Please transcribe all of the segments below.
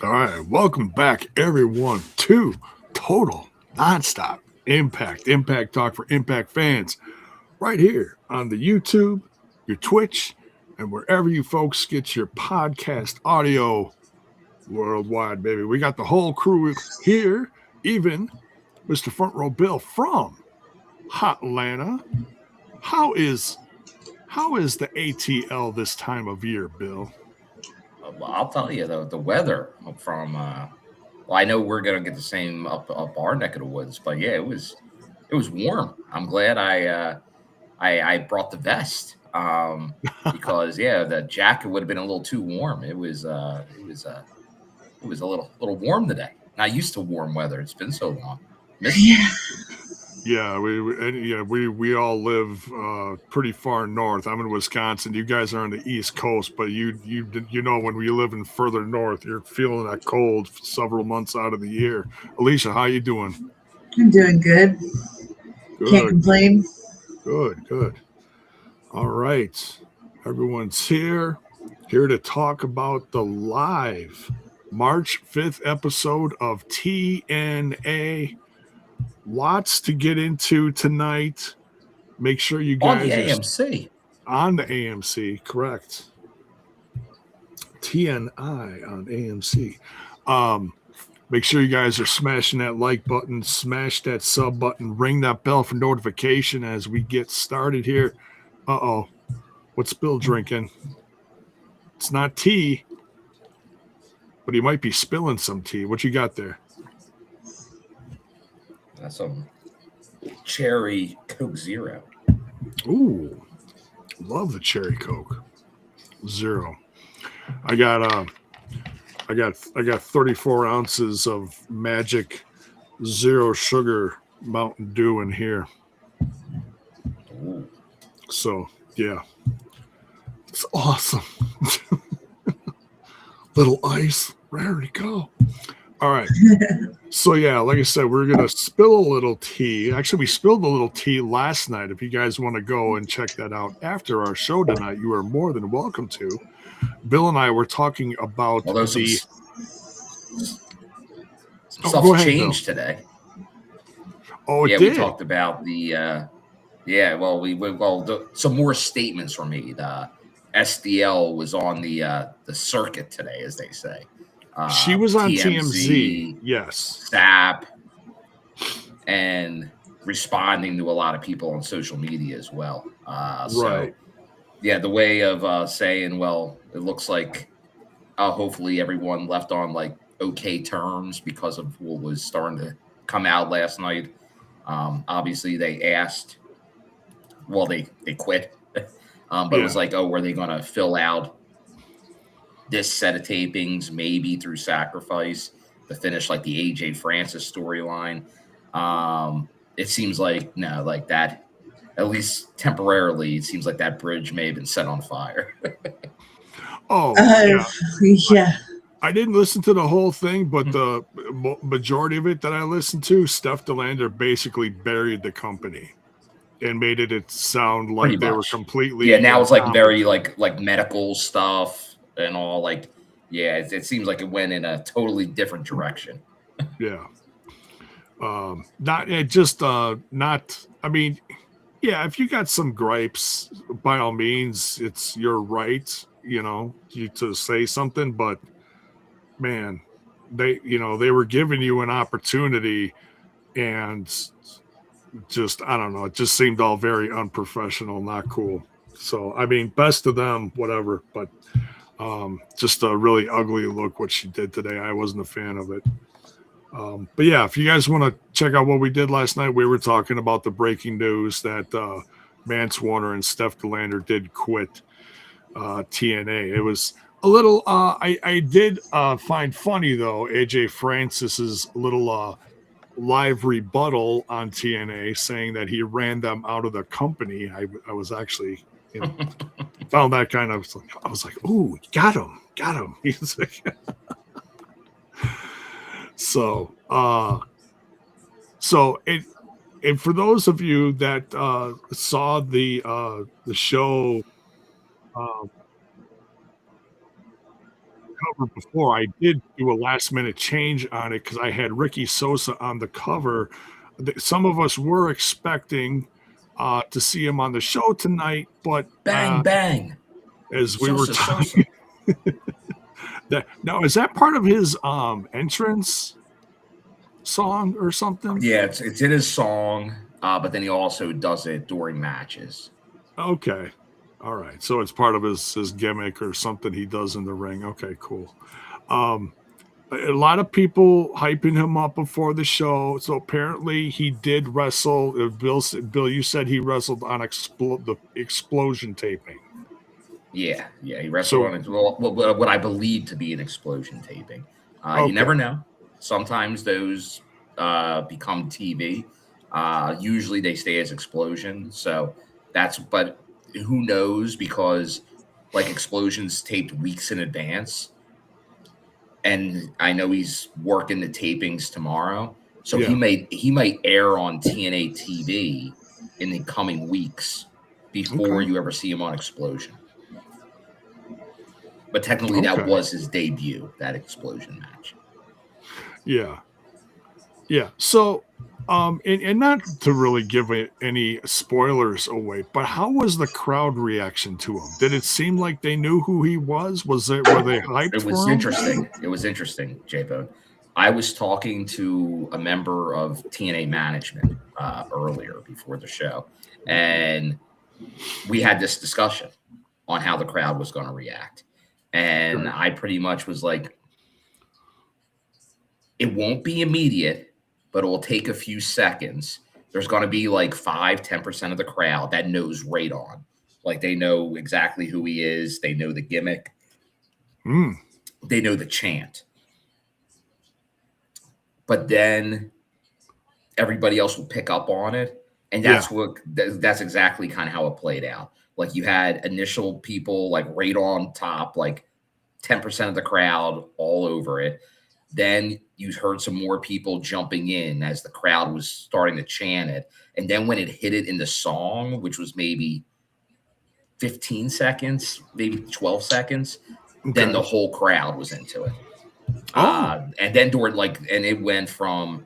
All right, welcome back, everyone, to Total Nonstop Impact Talk for Impact fans, right here on the YouTube, your Twitch, and wherever you folks get your podcast audio worldwide, baby. We got the whole crew here, even Mr. Front Row Bill from Hot Atlanta. How is how is the ATL this time of year, Bill? Well, I'll tell you the weather from. Well, I know we're gonna get the same up our neck of the woods, but yeah, it was warm. I'm glad I brought the vest because yeah, the jacket would have been a little too warm. It was a little warm today. Not used to warm weather. It's been so long. Missed it. Yeah. Yeah, we all live pretty far north. I'm in Wisconsin. You guys are on the East Coast, but you know when we live in further north, you're feeling that cold several months out of the year. Alicia, how you doing? I'm doing good. Can't Good, complain. good. All right, everyone's here to talk about the live March 5th episode of TNA. Lots to get into tonight. Make sure you On the guys are AMC. on the AMC, correct. TNI on AMC. Make sure you guys are smashing that like button, smash that sub button, ring that bell for notification as we get started here. Uh-oh. What's Bill drinking? It's not tea, but he might be spilling some tea. What you got there? That's some cherry Coke Zero. Ooh, love the cherry Coke. Zero. I got 34 ounces of magic zero sugar Mountain Dew in here. Ooh. So yeah. It's awesome. Little ice, ready to go. All right. So yeah, like I said, we're gonna spill a little tea. Actually, we spilled a little tea last night. If you guys want to go and check that out after our show tonight, you are more than welcome to. Bill and I were talking about Although some the. stuff go ahead, changed Bill. today. Oh, it Yeah, we did. talked about the yeah. Some more statements were made. SDL was on the circuit today, as they say. She was on TMZ, TMZ. Yes. SAP, and responding to a lot of people on social media as well. So Right. yeah, the way of saying, well, it looks like hopefully everyone left on like okay terms because of what was starting to come out last night. Obviously, they asked. Well, they quit, but it was Yeah. like, oh, were they going to fill out this set of tapings maybe through sacrifice to finish like the AJ Francis storyline? It seems like no, like that. At least temporarily, it seems like that bridge may have been set on fire. Oh, Uh, yeah. yeah. I didn't listen to the whole thing, but the majority of it that I listened to, Steph DeLander basically buried the company and made it sound Pretty like they were much. completely Yeah, now it's like very incompetent. like medical stuff and all. Like, yeah, it seems like it went in a totally different direction. Yeah. Not it just not. I mean, yeah. If you got some gripes, by all means, it's your right. You to say something, but man, they were giving you an opportunity, and just I don't know. It just seemed all very unprofessional, not cool. So I mean, best of them, whatever. But just a really ugly look what she did today. I wasn't a fan of it. But yeah, if you guys want to check out what we did last night, we were talking about the breaking news that Mance Warner and Steph DeLander did quit TNA. It was a little. I did find funny though AJ Francis's little live rebuttal on TNA saying that he ran them out of the company. I was actually found that kind of. I was like, ooh, got him. He's like, so. So it and for those of you that saw the show, um, cover before. I did do a last minute change on it because I had Ricky Sosa on the cover. Some of us were expecting to see him on the show tonight, but Bang, bang. as we were Sosa, talking, Sosa. now is that part of his entrance song or something? Yeah, it's in his song, but then he also does it during matches. Okay. All right. So it's part of his gimmick or something he does in the ring. Okay, cool. A lot of people hyping him up before the show. So apparently he did wrestle. Bill, you said he wrestled on the Explosion taping. Yeah, he wrestled on what I believe to be an Explosion taping. You never know. Sometimes those become TV. Usually they stay as Explosion. So but who knows? Because like Explosion's taped weeks in advance. And I know he's working the tapings tomorrow. So he might air on TNA TV in the coming weeks before you ever see him on Explosion. But technically that was his debut, that Explosion match. Yeah. So and not to really give any spoilers away, but how was the crowd reaction to him? Did it seem like they knew who he was? Were they hyped? It was interesting. It was interesting, J-Bone. I was talking to a member of TNA management earlier before the show, and we had this discussion on how the crowd was going to react. And I pretty much was like, it won't be immediate, but it will take a few seconds. There's going to be like 5-10% of the crowd that knows right on. Like they know exactly who he is. They know the gimmick. They know the chant. But then everybody else will pick up on it. And that's exactly kind of how it played out. Like you had initial people like right on top, like 10% of the crowd all over it. Then you heard some more people jumping in as the crowd was starting to chant it. And then when it hit it in the song, which was maybe 15 seconds, maybe 12 seconds, then the whole crowd was into it. And then and it went from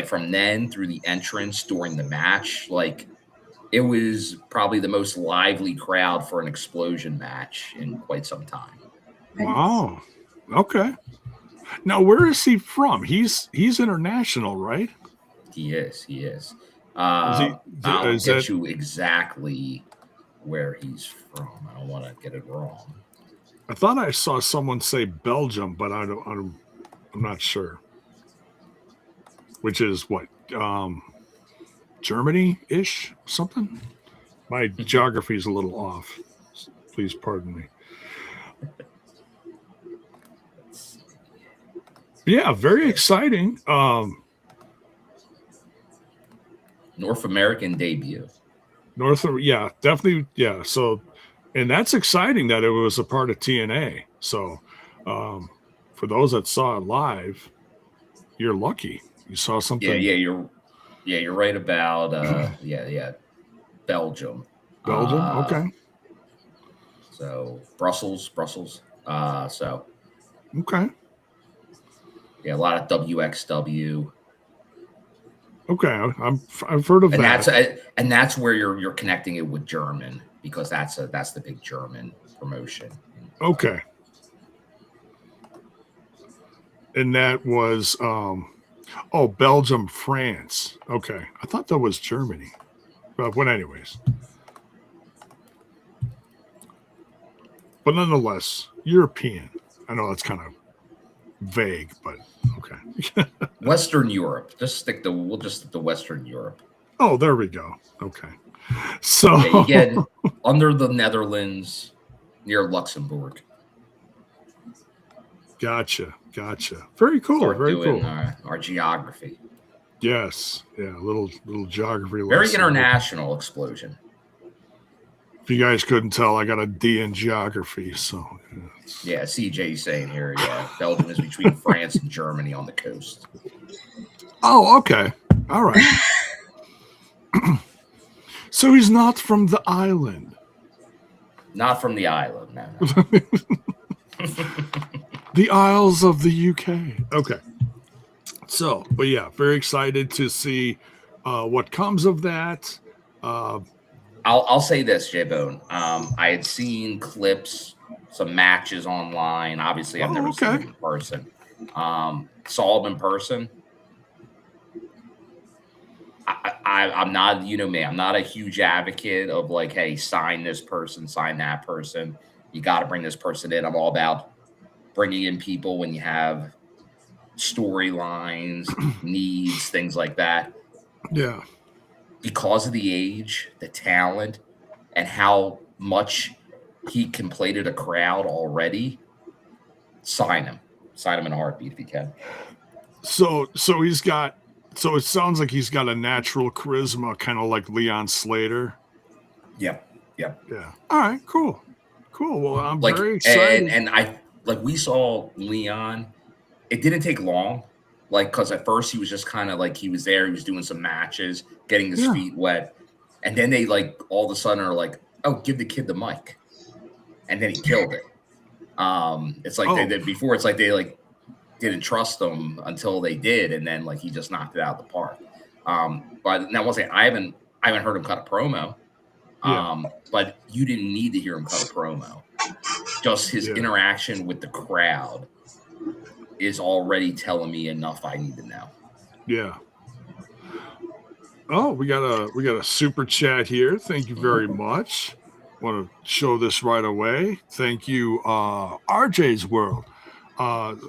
from then through the entrance during the match, like it was probably the most lively crowd for an Explosion match in quite some time. Wow. Okay. Now, where is he from? He's international, right? He is. I'll get you exactly where he's from. I don't want to get it wrong. I thought I saw someone say Belgium, but I'm not sure. Which is what? Germany-ish? Something? My geography is a little off. Please pardon me. Yeah, very exciting. North American debut. Definitely. Yeah. So, and that's exciting that it was a part of TNA. So, for those that saw it live, you're lucky. You saw something. You're right about Belgium. Belgium. Okay. So Brussels. Okay. Yeah, a lot of WXW. Okay, I've heard of that. And that's where you're connecting it with German, because that's the big German promotion. Okay. And that was Belgium, France. Okay. I thought that was Germany. But anyways. But nonetheless, European. I know that's kind of vague, but okay. Western Europe. We'll just stick to Western Europe. Oh, there we go. Okay. So you get under the Netherlands, near Luxembourg. Gotcha. Very cool. Start very doing cool. Our geography. Yes. Yeah. Little geography. Very lesson. international Explosion. If you guys couldn't tell, I got a D in geography. So. Yeah, CJ's saying here, Belgium is between France and Germany on the coast. Oh, okay. All right. So he's not from the island. Not from the island, no. The Isles of the UK. Okay. So, but yeah, very excited to see what comes of that. I'll say this, J-Bone. I had seen clips, some matches online. Obviously, I've never seen them in person. Saw them in person. I'm not, you know me, I'm not a huge advocate of like, hey, sign this person, sign that person. You got to bring this person in. I'm all about bringing in people when you have storylines, needs, things like that. Yeah. Because of the age, the talent, and how much he can play to the crowd already, sign him. Sign him in a heartbeat if you can. So he's got. So it sounds like he's got a natural charisma, kind of like Leon Slater. Yep. Yeah. All right. Cool. Well, I'm very excited. And I like we saw Leon. It didn't take long, like because at first he was just kind of like he was there. He was doing some matches, getting his feet wet, and then they like all of a sudden are like, "Oh, give the kid the mic," and then he killed it. It's like they did before. It's like they like didn't trust him until they did, and then like he just knocked it out of the park. But now once again, I haven't heard him cut a promo. But you didn't need to hear him cut a promo. Just his interaction with the crowd is already telling me enough I need to know. Yeah. Oh, we got a super chat here. Thank you very much. Want to show this right away. Thank you. RJ's World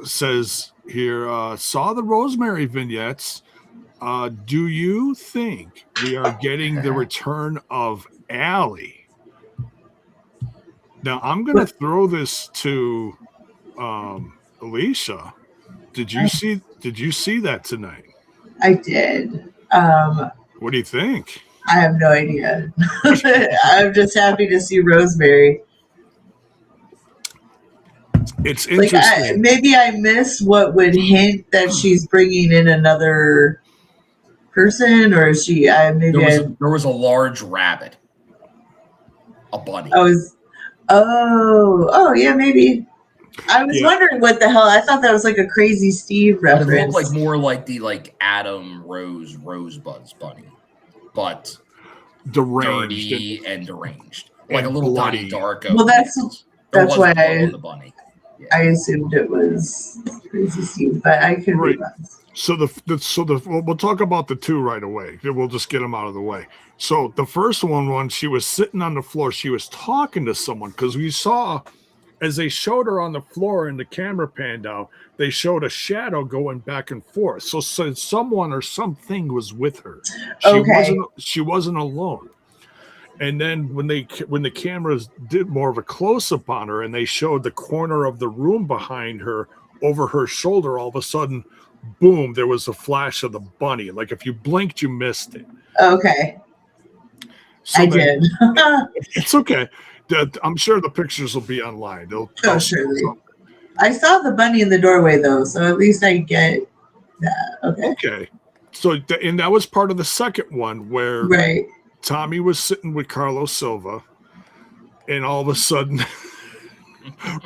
says here, saw the Rosemary vignettes. Do you think we are getting the return of Allie? Now I'm going to throw this to Alicia. Did you see that tonight? I did. What do you think? I have no idea. I'm just happy to see Rosemary. It's interesting. Like maybe I missed what would hint that she's bringing in another person, or is she? There was a large rabbit, a bunny. Oh yeah, maybe. I was wondering what the hell. I thought that was like a Crazy Steve reference. But it looked like more like the Adam Rosebud's bunny, but deranged, dirty and deranged, like a little bloody. Donnie Darko. Well, that's why the bunny. Yeah. I assumed it was Crazy Steve, but I could be wrong. So we'll talk about the two right away. We'll just get them out of the way. So the first one, she was sitting on the floor. She was talking to someone because we saw as they showed her on the floor and the camera panned out, they showed a shadow going back and forth. So someone or something was with her. She wasn't alone. And then when the cameras did more of a close-up on her and they showed the corner of the room behind her over her shoulder, all of a sudden, boom, there was a flash of the bunny. Like if you blinked, you missed it. Okay. So I did. It's okay. I'm sure the pictures will be online. Surely. I saw the bunny in the doorway, though, so at least I get that. Okay. So, and that was part of the second one where Tommy was sitting with Carlos Silva, and all of a sudden,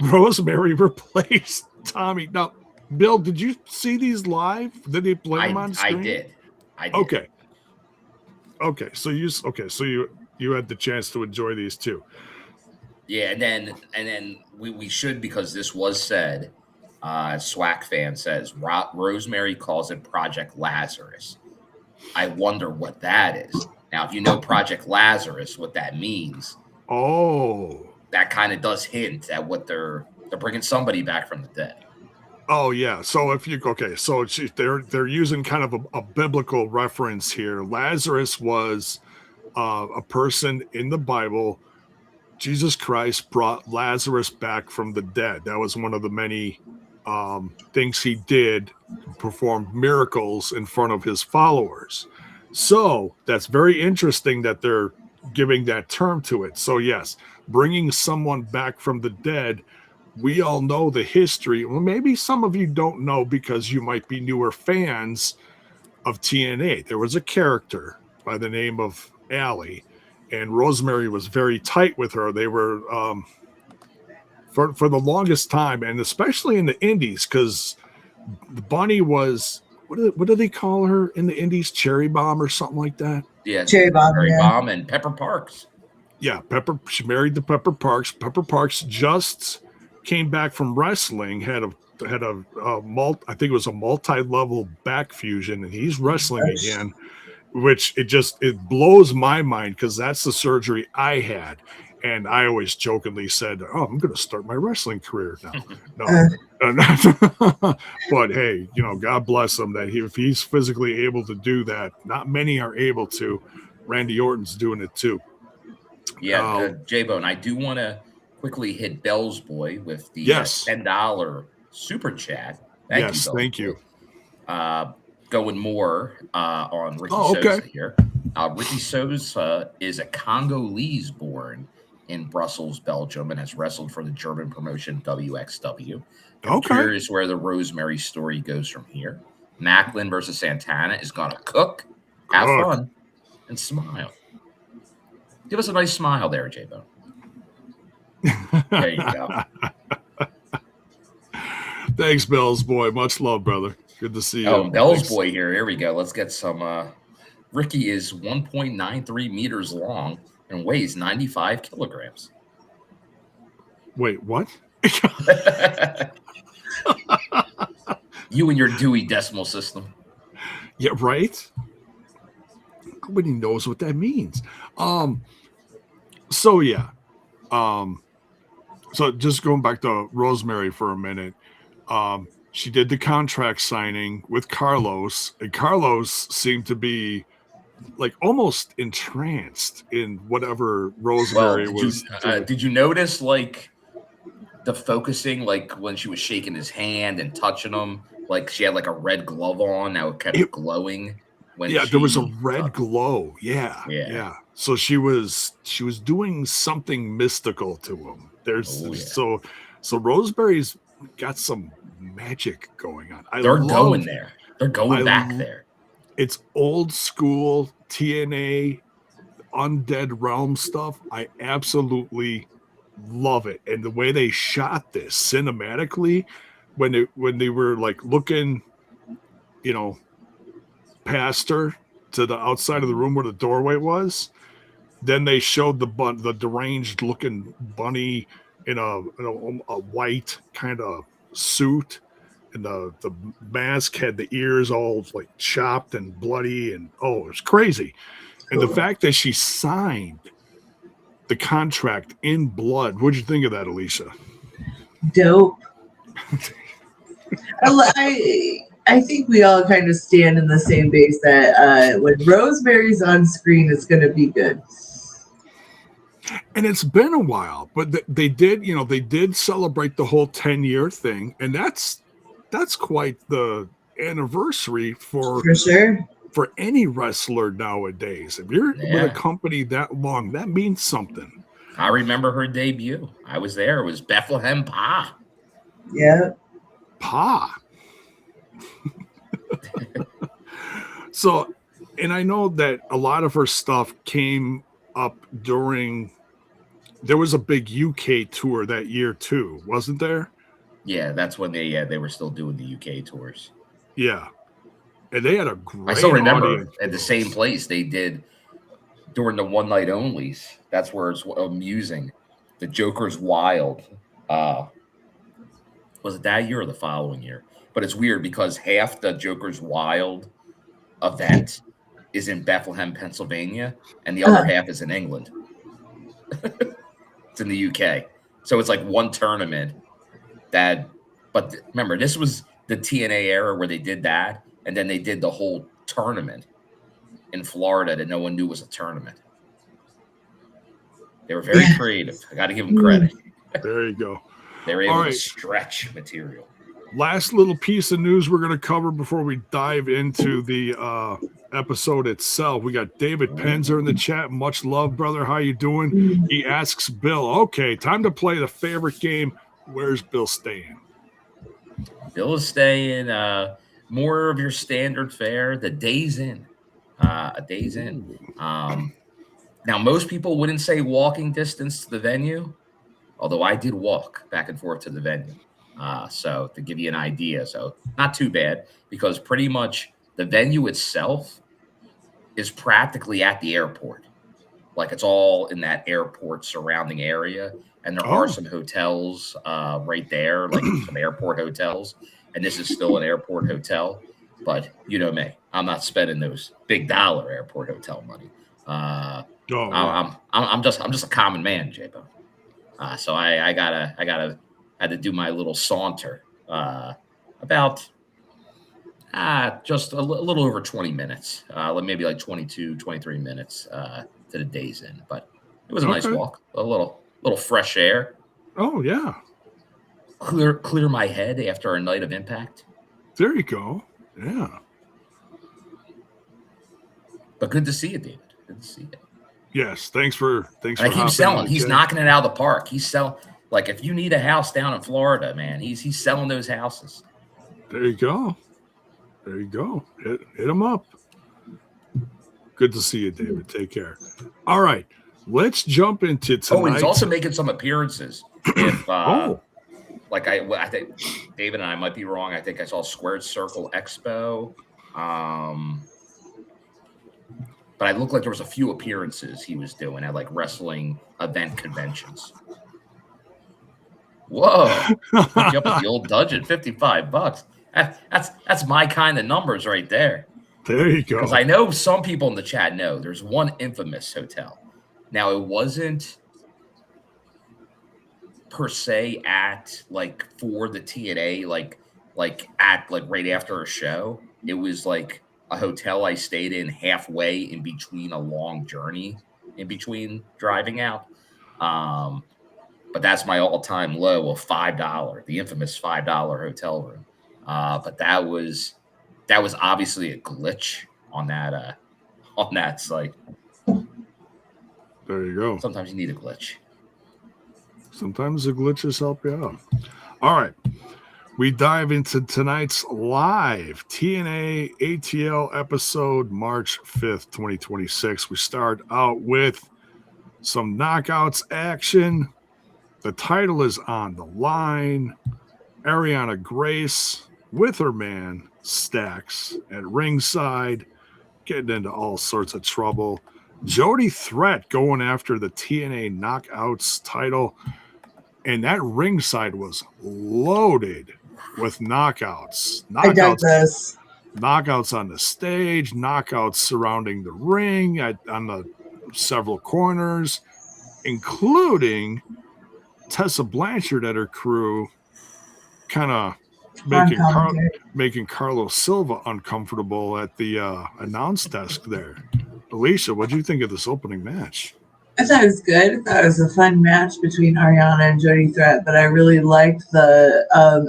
Rosemary replaced Tommy. Now, Bill, did you see these live? Did they play them on screen? I did. Okay. So you had the chance to enjoy these too. Yeah, and then we should, because this was said. Swack fan says Rosemary calls it Project Lazarus. I wonder what that is. Now, if you know Project Lazarus, what that means. Oh, that kind of does hint at what they're bringing somebody back from the dead. Oh yeah. So they're using kind of a biblical reference here. Lazarus was a person in the Bible. Jesus Christ brought Lazarus back from the dead. That was one of the many things he did, performed miracles in front of his followers. So that's very interesting that they're giving that term to it. So yes, bringing someone back from the dead. We all know the history. Well, maybe some of you don't know because you might be newer fans of TNA. There was a character by the name of Allie, and Rosemary was very tight with her. They were, for the longest time, and especially in the indies, because the Bunny was what do they call her in the indies? Cherry Bomb or something like that. Yeah, Cherry Bomb, Cherry yeah. Bomb and Pepper Parks. Yeah, She married to Pepper Parks. Pepper Parks just came back from wrestling. Had a I think it was a multi-level back fusion, and he's wrestling again. Which it blows my mind because that's the surgery I had. And I always jokingly said, "Oh, I'm going to start my wrestling career now." No, but hey, God bless him that if he's physically able to do that, not many are able to. Randy Orton's doing it too. Yeah, J-Bone, I do want to quickly hit Bell's Boy with the $10 super chat. Thank you. Going more on Ricky Sosa here. Ricky Sosa is a Congolese born in Brussels, Belgium, and has wrestled for the German promotion WXW. I'm curious where the Rosemary story goes from here. Macklin versus Santana is going to cook, have fun, and smile. Give us a nice smile there, J-Bone. There you go. Thanks, Bell's Boy. Much love, brother. Good to see you. Oh, Bell's Boy here. Here we go. Let's get some. Ricky is 1.93 meters long and weighs 95 kilograms. Wait, what? You and your Dewey Decimal System. Yeah, right? Nobody knows what that means. So just going back to Rosemary for a minute. She did the contract signing with Carlos, and Carlos seemed to be like almost entranced in whatever Rosemary was. Did you notice like the focusing, like when she was shaking his hand and touching him, like she had like a red glove on, now it kept glowing. There was a red glow. Yeah. So she was doing something mystical to him. So Rosemary's got some magic going on. They're going there. They're going back there. It's old school TNA Undead Realm stuff. I absolutely love it. And the way they shot this cinematically, when they were like looking, past her to the outside of the room where the doorway was, then they showed the deranged looking bunny in a white kind of suit, and the mask had the ears all like chopped and bloody, and it was crazy. And the fact that she signed the contract in blood, what'd you think of that, Alicia? Dope. I think we all kind of stand in the same base that when Rosemary's on screen, it's going to be good. And it's been a while, but they did celebrate the whole 10-year thing, and that's quite the anniversary for sure for any wrestler nowadays. If you're with a company that long, that means something. I remember her debut. I was there. It was Bethlehem Pa. Yeah. Pa. So, and I know that a lot of her stuff came up during, there was a big UK tour that year too, wasn't there? Yeah, that's when they were still doing the UK tours. Yeah. And they had a great I still remember audience. at the same place they did during the one night onlys. That's where it's amusing. The Joker's Wild. Was it that year or the following year? But it's weird because half the Joker's Wild event is in Bethlehem, Pennsylvania, and the other half is in England. It's in the UK. So it's like one tournament but remember, this was the TNA era where they did that, and then they did the whole tournament in Florida that no one knew was a tournament. They were very creative. I got to give them credit. There you go. They were able to stretch material. Last little piece of news we're going to cover before we dive into the episode itself. We got David Penzer in the chat. Much love, brother. How you doing? He asks Bill, okay, time to play the favorite game. Where's Bill staying? Bill is staying more of your standard fare, the Days Inn. A Days Inn. Now, most people wouldn't say walking distance to the venue, although I did walk back and forth to the venue. So to give you an idea, so not too bad, because pretty much the venue itself is practically at the airport. Like it's all in that airport surrounding area. And there are some hotels right there, like some airport hotels. And this is still an airport hotel. But you know me, I'm not spending those big dollar airport hotel money. I'm just a common man, J-Bo. So I had to do my little saunter about just a little over 20 minutes, maybe like 22, 23 minutes to the day's end. But it was a nice walk, a little fresh air. Oh yeah, clear my head after a night of Impact. There you go. Yeah. But good to see you, David. Good to see you. Yes, thanks for. I keep selling. He's knocking it out of the park. He's selling. Like if you need a house down in Florida, man, he's selling those houses. There you go. There you go. Hit him up. Good to see you, David. Take care. All right, let's jump into tonight. Oh, he's also making some appearances. If like I think David and I might be wrong. I think I saw Squared Circle Expo. But I looked like there was a few appearances he was doing at like wrestling event conventions. Whoa! Put you up at the old dungeon, $55. That's my kind of numbers right there. There you go. Because I know some people in the chat know there's one infamous hotel. Now it wasn't per se at like for the TNA, like at like right after a show. It was like a hotel I stayed in halfway in between a long journey, in between driving out. But that's my all-time low of $5, the infamous $5 hotel room. But that was obviously a glitch on that site. There you go. Sometimes you need a glitch. Sometimes the glitches help you out. All right. We dive into tonight's live TNA ATL episode, March 5th, 2026. We start out with some knockouts action. The title is on the line. Arianna Grace with her man Stacks at ringside, getting into all sorts of trouble. Jody Threat going after the TNA Knockouts title. And that ringside was loaded with knockouts. I got this. Knockouts on the stage, knockouts surrounding the ring on the several corners, including Tessa Blanchard at her crew, kind of making Carlos Silva uncomfortable at the announce desk there. Alicia, what do you think of this opening match? I thought it was good. I thought it was a fun match between Arianna and Jody Threat, but I really liked the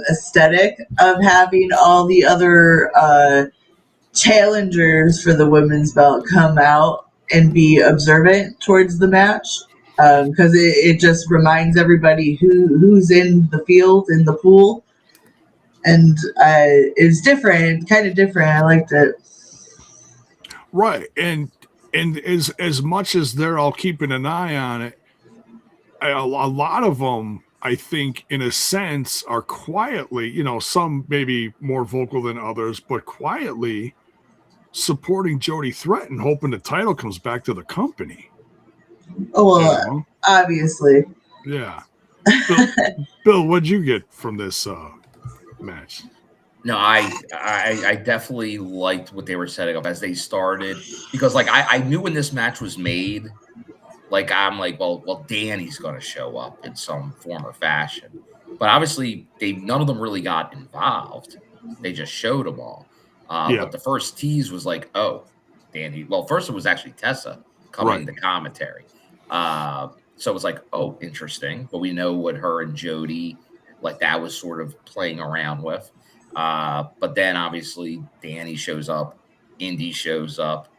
aesthetic of having all the other challengers for the women's belt come out and be observant towards the match, because it just reminds everybody who's in the field, in the pool, and it's different, kind of different. I liked it. Right, and as much as they're all keeping an eye on it, a lot of them, I think, in a sense, are quietly, some maybe more vocal than others, but quietly supporting Jody Threat and hoping the title comes back to the company. Oh, well, obviously. Yeah. Bill, what'd you get from this match? No, I definitely liked what they were setting up as they started, because like I knew when this match was made, like I'm like, well, Danny's gonna show up in some form or fashion, but obviously none of them really got involved. They just showed them all. But the first tease was like, oh, Danny. Well, first it was actually Tessa coming to commentary, so it was like, oh, interesting. But we know what her and Jody, like that was sort of playing around with. But then obviously Danny shows up, Indy shows up.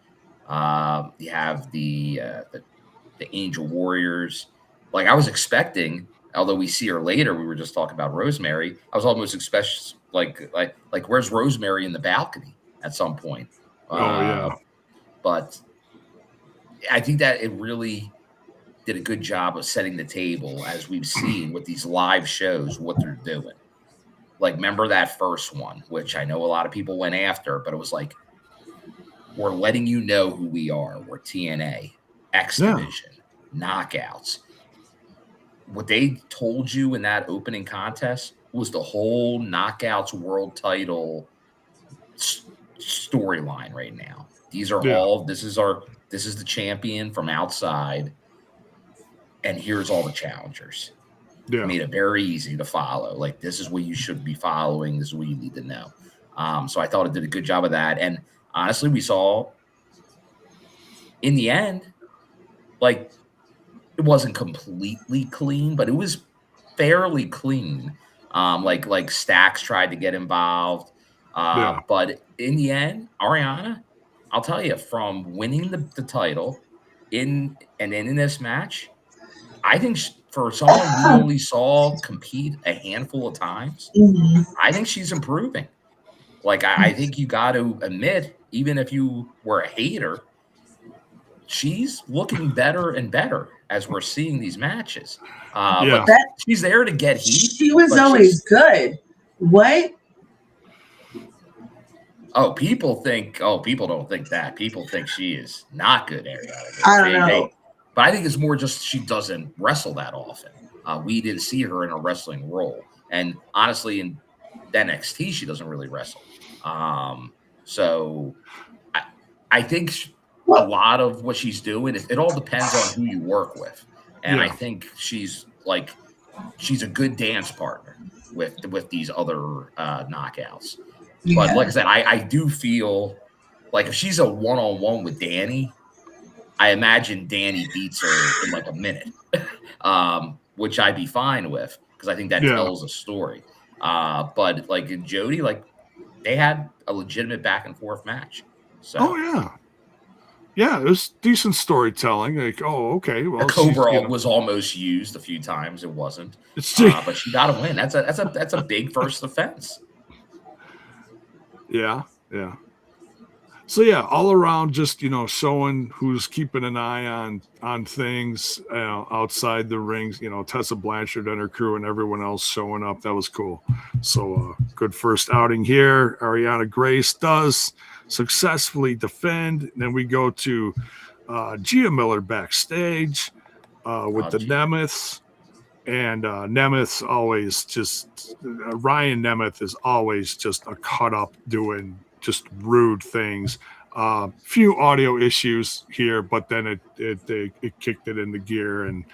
You have the Angel Warriors. Like I was expecting, although we see her later, we were just talking about Rosemary. I was almost expecting like where's Rosemary in the balcony at some point? But I think that it really did a good job of setting the table, as we've seen with these live shows, what they're doing. Like, remember that first one, which I know a lot of people went after, but it was like, we're letting you know who we are. We're TNA, X-Division, knockouts. What they told you in that opening contest was the whole knockouts world title storyline right now. These are all, this is the champion from outside, and here's all the challengers. Yeah. Made it very easy to follow. Like, this is what you should be following. This is what you need to know. So I thought it did a good job of that. And honestly, we saw in the end, like, it wasn't completely clean, but it was fairly clean. Like Stacks tried to get involved. But in the end, Arianna, I'll tell you, from winning the title in this match, I think for someone we only saw compete a handful of times, I think she's improving. Like, I think you got to admit, even if you were a hater, she's looking better and better as we're seeing these matches. But she's there to get heat. She was always good. What? Oh, people don't think that. People think she is not good, Arianna. I don't know. But I think it's more just she doesn't wrestle that often. We didn't see her in a wrestling role. And honestly, in NXT, she doesn't really wrestle. So I think a lot of what she's doing, it all depends on who you work with. And I think she's a good dance partner with these other knockouts. Yeah. But like I said, I do feel like if she's a one-on-one with Danny, I imagine Danny beats her in like a minute, which I'd be fine with because I think that tells a story. But like in Jody, like they had a legitimate back and forth match. So yeah, it was decent storytelling. Like, oh, okay, well, the Cobra was almost used a few times. It wasn't, but she got to win. That's a big first offense. Yeah. So yeah, all around, just showing who's keeping an eye on things outside the rings. Tessa Blanchard and her crew and everyone else showing up. That was cool. So good first outing here. Arianna Grace does successfully defend. And then we go to Gia Miller backstage with the Nemeths. And Nemeth's always just Ryan Nemeth is always just a cut up doing just rude things. Few audio issues here, but then it kicked it into gear. And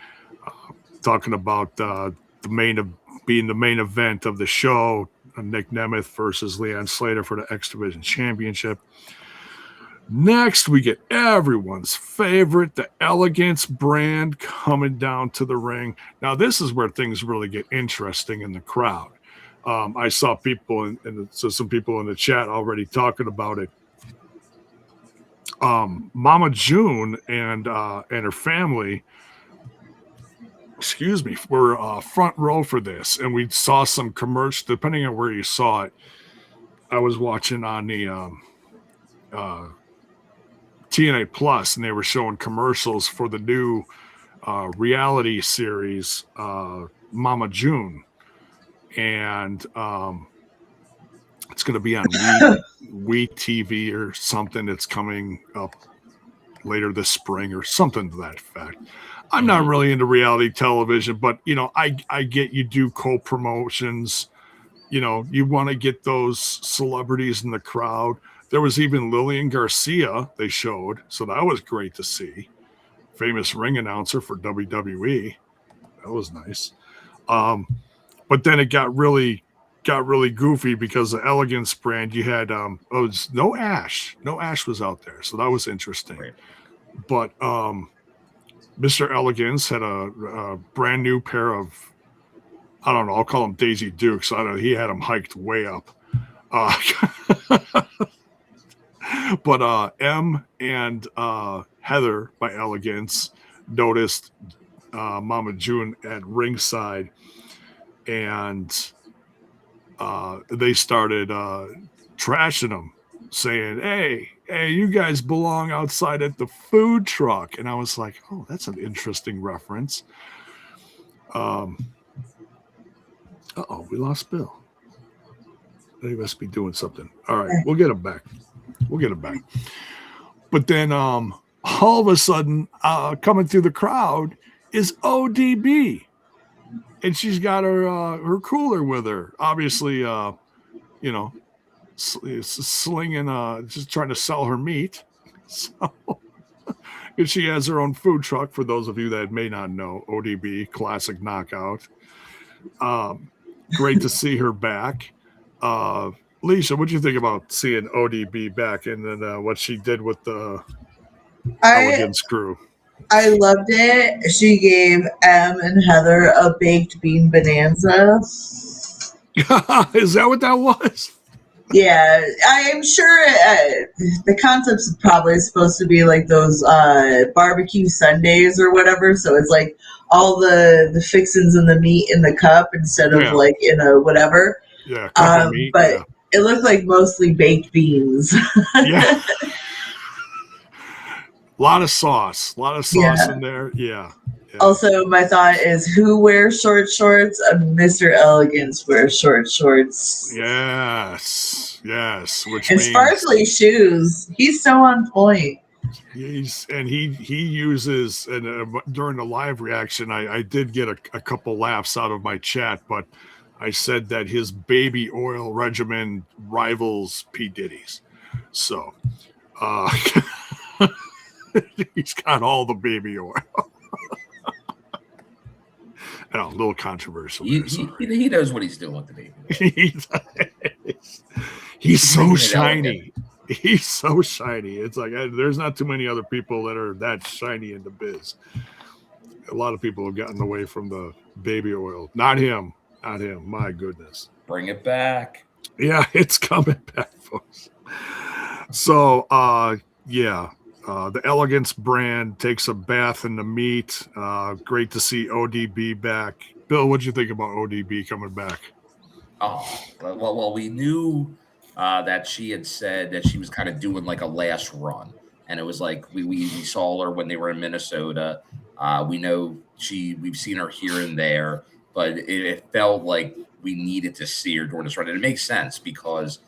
talking about being the main event of the show, Nic Nemeth versus Slater for the X-Division Championship. Next, we get everyone's favorite, the Elegance brand, coming down to the ring. Now, this is where things really get interesting in the crowd. I saw people, so some people in the chat already talking about it. Mama June and her family, were front row for this, and we saw some commercials. Depending on where you saw it, I was watching on the TNA Plus, and they were showing commercials for the new reality series, Mama June. And it's going to be on Wii TV or something. It's coming up later this spring or something to that effect. I'm not really into reality television, but I get you do co-promotions. You want to get those celebrities in the crowd. There was even Lillian Garcia they showed, so that was great to see. Famous ring announcer for WWE. That was nice. But then it got really goofy because the Elegance brand, you had no Ash. No Ash was out there, so that was interesting. Right. But Mr. Elegance had a brand new pair of, I don't know, I'll call them Daisy Dukes. I don't know, he had them hiked way up. But M and Heather by Elegance noticed Mama June at ringside, and they started trashing him, saying, hey, hey, you guys belong outside at the food truck. And I was like, oh, that's an interesting reference. We lost Bill. They must be doing something. All right, we'll get him back. But then all of a sudden, coming through the crowd is ODB. And she's got her cooler with her. Obviously, slinging, just trying to sell her meat. So, and she has her own food truck. For those of you that may not know, ODB, classic knockout. Great to see her back. Lisa, what do you think about seeing ODB back and then what she did with the Elegance crew? I loved it. She gave Em and Heather a baked bean bonanza. Is that what that was? Yeah, I am sure the concept is probably supposed to be like those barbecue Sundays or whatever. So it's like all the fixins and the meat in the cup instead of like in a whatever. Yeah, cup of meat. But it looked like mostly baked beans. Yeah. A lot of sauce in there. Yeah. Also, my thought is, who wears short shorts? Mr. Elegance wears short shorts. Yes. Which and means sparkly shoes. He's so on point. He uses, and during the live reaction, I did get a couple laughs out of my chat, but I said that his baby oil regimen rivals P. Diddy's. So he's got all the baby oil. A little controversial. He knows what he's doing with the baby. He's so shiny. He's so shiny. It's like there's not too many other people that are that shiny in the biz. A lot of people have gotten away from the baby oil. Not him. My goodness. Bring it back. Yeah, it's coming back, folks. So, the Elegance brand takes a bath in the meat. Great to see ODB back. Bill, what'd you think about ODB coming back? Oh, well, we knew that she had said that she was kind of doing like a last run. And it was like we saw her when they were in Minnesota. We know we've seen her here and there, but it felt like we needed to see her during this run. And it makes sense because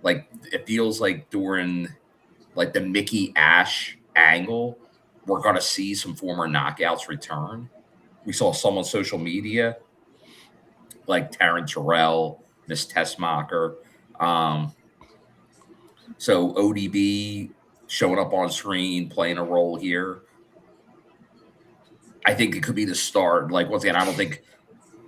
like it feels like during like the Mickey Ash angle, we're going to see some former knockouts return. We saw some on social media, like Taryn Terrell, Miss Tessmacher. So ODB showing up on screen, playing a role here. I think it could be the start. Like, once again, I don't think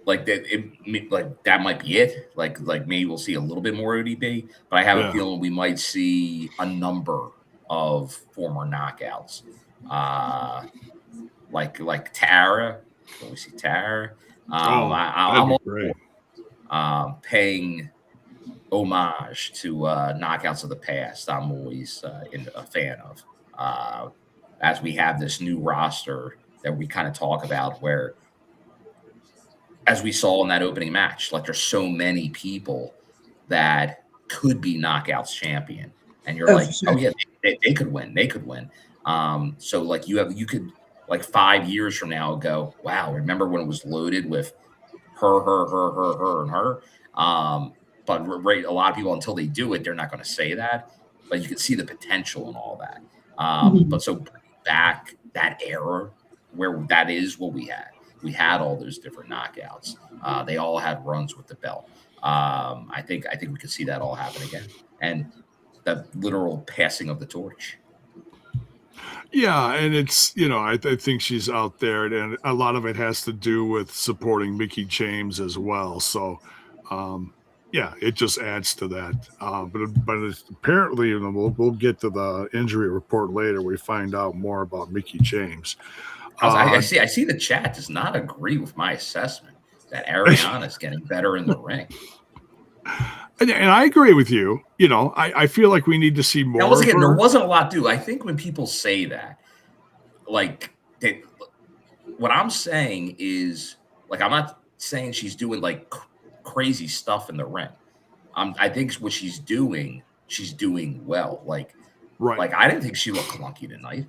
like that that might be it. Like maybe we'll see a little bit more ODB, but I have a feeling we might see a number of former knockouts, like Tara. Can we see Tara? I'm great. Paying homage to knockouts of the past. I'm always a fan of. As we have this new roster that we kind of talk about, where, as we saw in that opening match, like there's so many people that could be knockouts champion. And you're oh yeah, they could win. They could win. So like you could like 5 years from now go, wow, remember when it was loaded with her, and her. But a lot of people, until they do it, they're not going to say that. But you can see the potential in all that. But so bring back that era where that is what we had. We had all those different knockouts. They all had runs with the belt. I think we could see that all happen again. And the literal passing of the torch. Yeah, and it's, I think she's out there, and a lot of it has to do with supporting Mickie James as well. So, it just adds to that. But it's apparently, we'll get to the injury report later. We find out more about Mickie James. I see the chat does not agree with my assessment that Arianna is getting better in the ring. And I agree with you. I feel like we need to see more. Now, once again, there wasn't a lot to. I think when people say that, like, what I'm saying is, like, I'm not saying she's doing like crazy stuff in the ring. I think what she's doing well. Like, Right. Like, I didn't think she looked clunky tonight.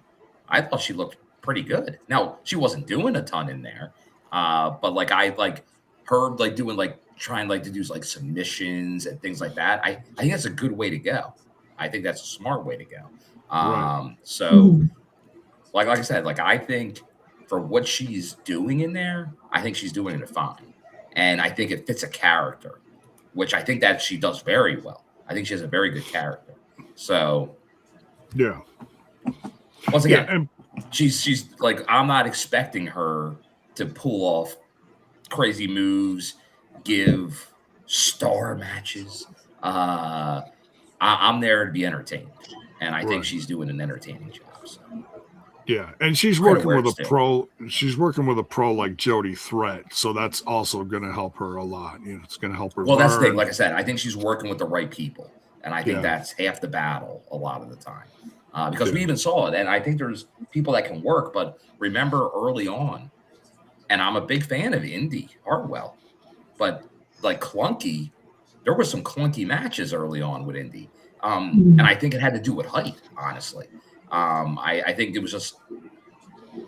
I thought she looked pretty good. Now, she wasn't doing a ton in there, but like I like her like doing like trying like to do like submissions and things like that. I think that's a good way to go. I think that's a smart way to go. Right. So like I said, like I think for what she's doing in there, I think she's doing it fine. And I think it fits a character, which I think that she does very well. I think she has a very good character. So Yeah. once again, Yeah, and she's like, I'm not expecting her to pull off crazy moves, give star matches. I'm there to be entertained, and I think Right. she's doing an entertaining job. So yeah, and she's credit working where with a it's due. pro. She's working with a pro like Jody Threat, so that's also going to help her a lot. You know, it's going to help her. Well, that's the thing. learn. Like I said, I think she's working with the right people, and I think Yeah. that's half the battle a lot of the time. Because we Yeah. even saw it, and I think there's people that can work. But remember early on, and I'm a big fan of Indy Hartwell, but like clunky, there were some clunky matches early on with Indy, and I think it had to do with height. Honestly, I think it was just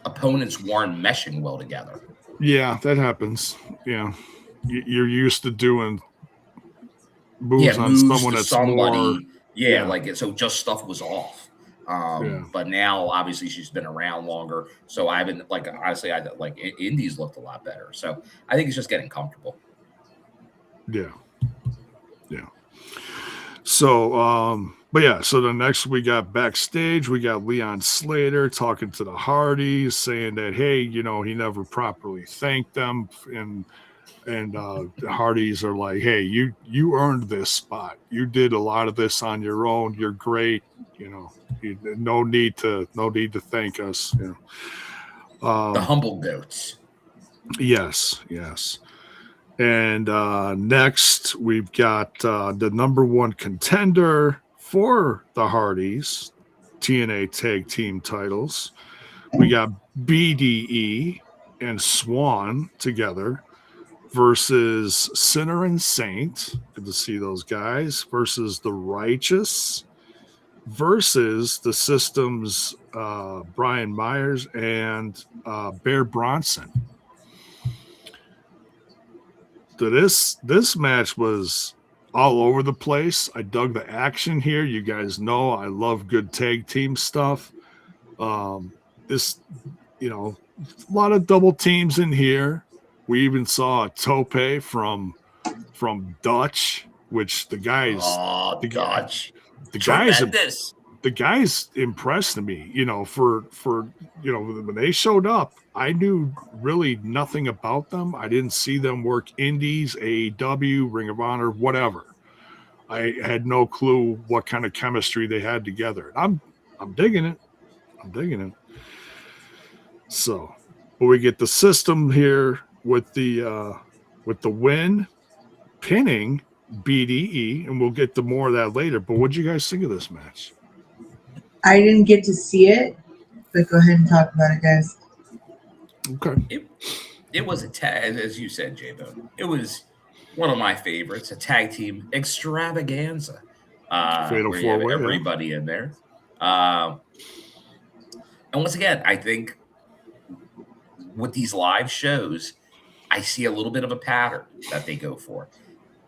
opponents weren't meshing well together. Yeah, that happens. Yeah, you're used to doing moves on Moves someone to that's more. somebody. Yeah. Like so, just stuff was off. Yeah. But now, obviously, she's been around longer, so I haven't like honestly, I like Indy's looked a lot better. So I think it's just getting comfortable. Yeah. Yeah. So, but yeah, so the next we got backstage, we got Leon Slater talking to the Hardys, saying that, hey, you know, he never properly thanked them, and the Hardys are like, hey, you earned this spot. You did a lot of this on your own. You're great. You know, no need to thank us. You know, The humble goats. yes. And next, we've got the number one contender for the Hardys TNA Tag Team titles. We got B.D.E. and Swann together versus Sinner and Saint. Good to see those guys. Versus the Righteous. Versus the System's Brian Myers and Bear Bronson. This match was all over the place. I dug the action here. You guys know I love good tag team stuff. This, you know, a lot of double teams in here. We even saw a tope from Dutch, which the guys, Dutch, the guys, tremendous. the guys impressed me. You know, for you know, when they showed up, I knew really nothing about them. I didn't see them work indies, AEW, Ring of Honor, whatever. I had no clue what kind of chemistry they had together. I'm digging it. So, but we get the System here with the win, pinning B.D.E., and we'll get to more of that later. But what'd you guys think of this match? I didn't get to see it, but go ahead and talk about it, guys. Okay. It was a tag, as you said, J-Bone. It was one of my favorites, a tag team extravaganza. Fatal where you have four-way, everybody in there. And once again, I think with these live shows, I see a little bit of a pattern that they go for.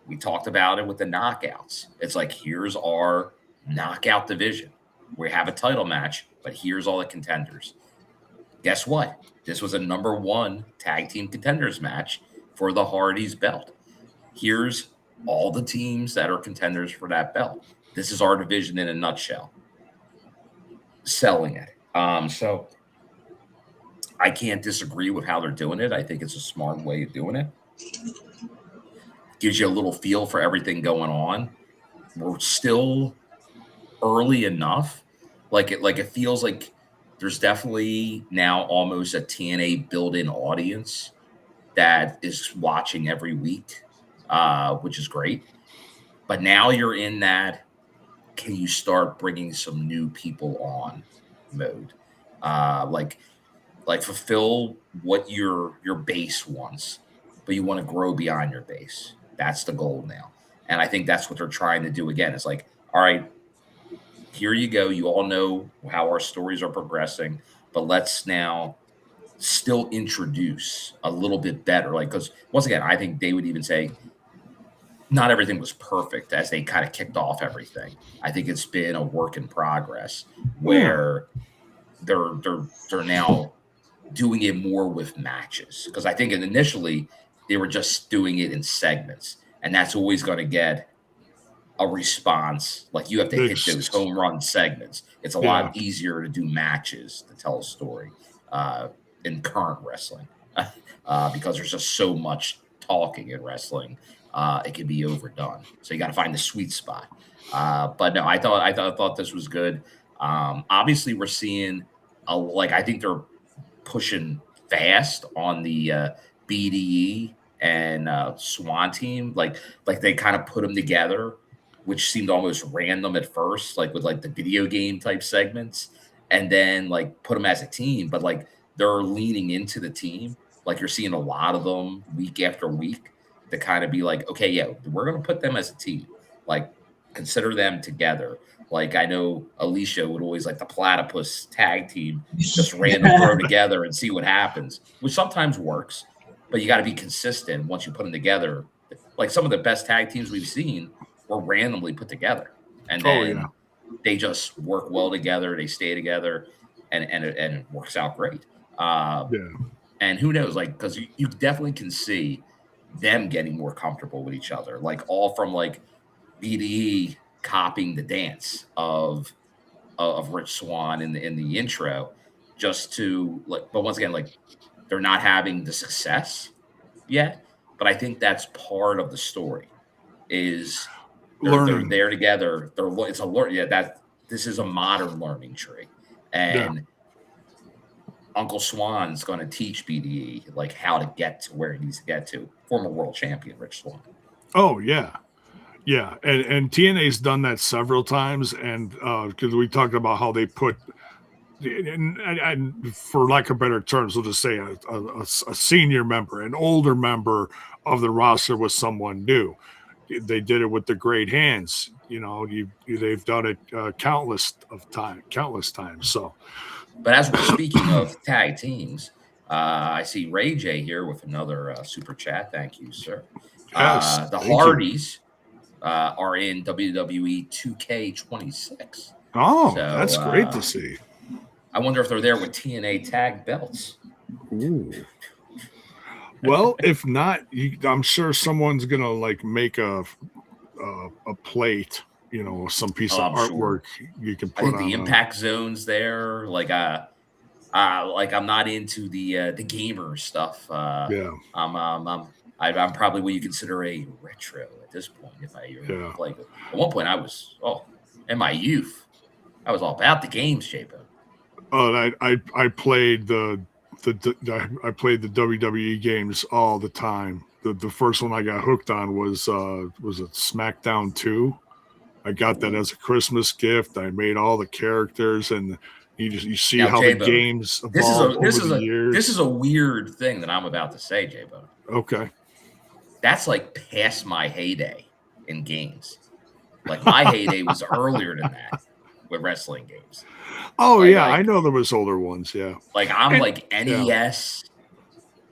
We talked about it with the knockouts. It's like, here's our knockout division. We have a title match, but here's all the contenders. Guess what? This was a number one tag team contenders match for the Hardys belt. Here's all the teams that are contenders for that belt. This is our division in a nutshell. Selling it. So I can't disagree with how they're doing it. I think it's a smart way of doing it. Gives you a little feel for everything going on. We're still early enough. Like it feels like there's definitely now almost a TNA built-in audience that is watching every week, which is great. But now you're in that, can you start bringing some new people on mode? Like fulfill what your base wants, but you want to grow beyond your base. That's the goal now. And I think that's what they're trying to do again. It's like, all right, here you go. You all know how our stories are progressing, but let's now still introduce a little bit better. Like, because once again, I think they would even say not everything was perfect as they kind of kicked off everything. I think it's been a work in progress where they're now doing it more with matches, because I think initially they were just doing it in segments, and that's always going to get a response. Like, you have to hit those home run segments. It's a lot easier to do matches to tell a story in current wrestling because there's just so much talking in wrestling. It can be overdone, so you got to find the sweet spot. But no, I thought this was good. Obviously, we're seeing I think they're pushing fast on the B.D.E and Swann team. Like they kind of put them together, which seemed almost random at first, like with like the video game type segments, and then like put them as a team. But like they're leaning into the team. Like, you're seeing a lot of them week after week to kind of be like, okay, yeah, we're going to put them as a team. Like, consider them together. Like, I know Alicia would always like the platypus tag team, just random throw together and see what happens, which sometimes works, but you got to be consistent once you put them together. Like, some of the best tag teams we've seen were randomly put together, and then they just work well together. They stay together, and it works out great. And who knows, like, because you definitely can see them getting more comfortable with each other, like all from like B.D.E copying the dance of Rich Swann in the intro, just to like. But once again, like, they're not having the success yet. But I think that's part of the story. Is they're there together. It's a learn. Yeah, that this is a modern learning tree, and Uncle Swann's going to teach B.D.E like how to get to where he needs to get to. Former world champion Rich Swann. Oh yeah. Yeah, and TNA's done that several times, and because we talked about how they put, and for lack of better terms, we'll just say a senior member, an older member of the roster with someone new. They did it with the Great Hands. You know, they've done it countless times. So, but as we're speaking of tag teams, I see Ray J here with another super chat. Thank you, sir. Yes, the Hardys are in WWE 2K26. Oh, so, that's great to see. I wonder if they're there with TNA tag belts. Ooh. Well, if not, I'm sure someone's gonna like make a plate, you know, some piece of artwork you can put. I think the impact zones there, like I'm not into the gamer stuff. I'm probably what you consider a retro at this point. If I play, at one point I was in my youth, I was all about the games, J-Bone. Oh, I played I played the WWE games all the time. The first one I got hooked on was it SmackDown 2. I got that as a Christmas gift. I made all the characters, and you see now, how J-Bone, the games evolve over the years. This is a weird thing that I'm about to say, J-Bone. Okay. That's like past my heyday in games. Like, my heyday was earlier than that with wrestling games. Oh, like, I know there was older ones, yeah. Like, I'm like NES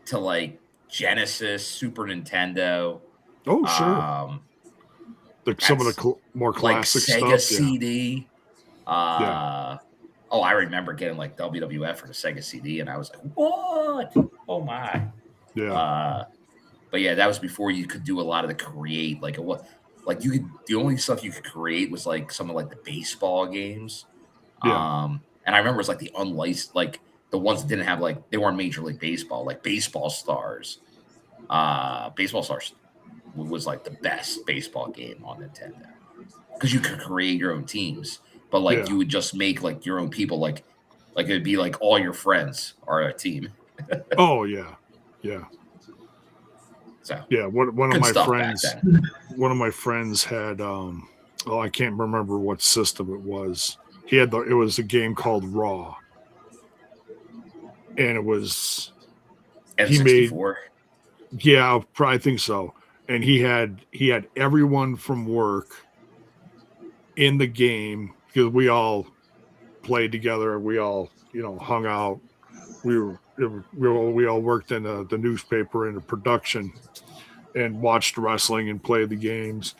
to like Genesis, Super Nintendo. Oh, sure. Some of the more classic like Sega stuff. CD. Oh, I remember getting like WWF for the Sega CD, and I was like, what? Oh, my. Yeah. But yeah, that was before you could do a lot of the create. Like, the only stuff you could create was like some of like the baseball games. Yeah. And I remember it was like the unlicensed, like the ones that didn't have like, they weren't Major League Baseball, like Baseball Stars. Baseball Stars was like the best baseball game on Nintendo because you could create your own teams, but like you would just make like your own people, like it'd be like all your friends are a team. Oh yeah. Yeah. So yeah, one of my friends had I can't remember what system it was. It was a game called Raw. And it was N64. Yeah, I think so. And he had everyone from work in the game. because we all played together. We all, hung out. We all worked in the newspaper and the production and watched wrestling and played the games.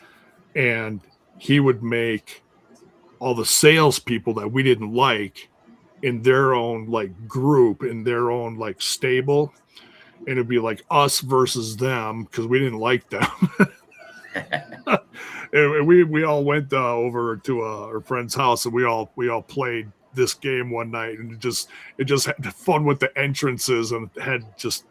And he would make all the salespeople that we didn't like in their own like group, in their own like stable. And it'd be like us versus them because we didn't like them. And we all went over to our friend's house and we all played this game one night, and it just had fun with the entrances and had just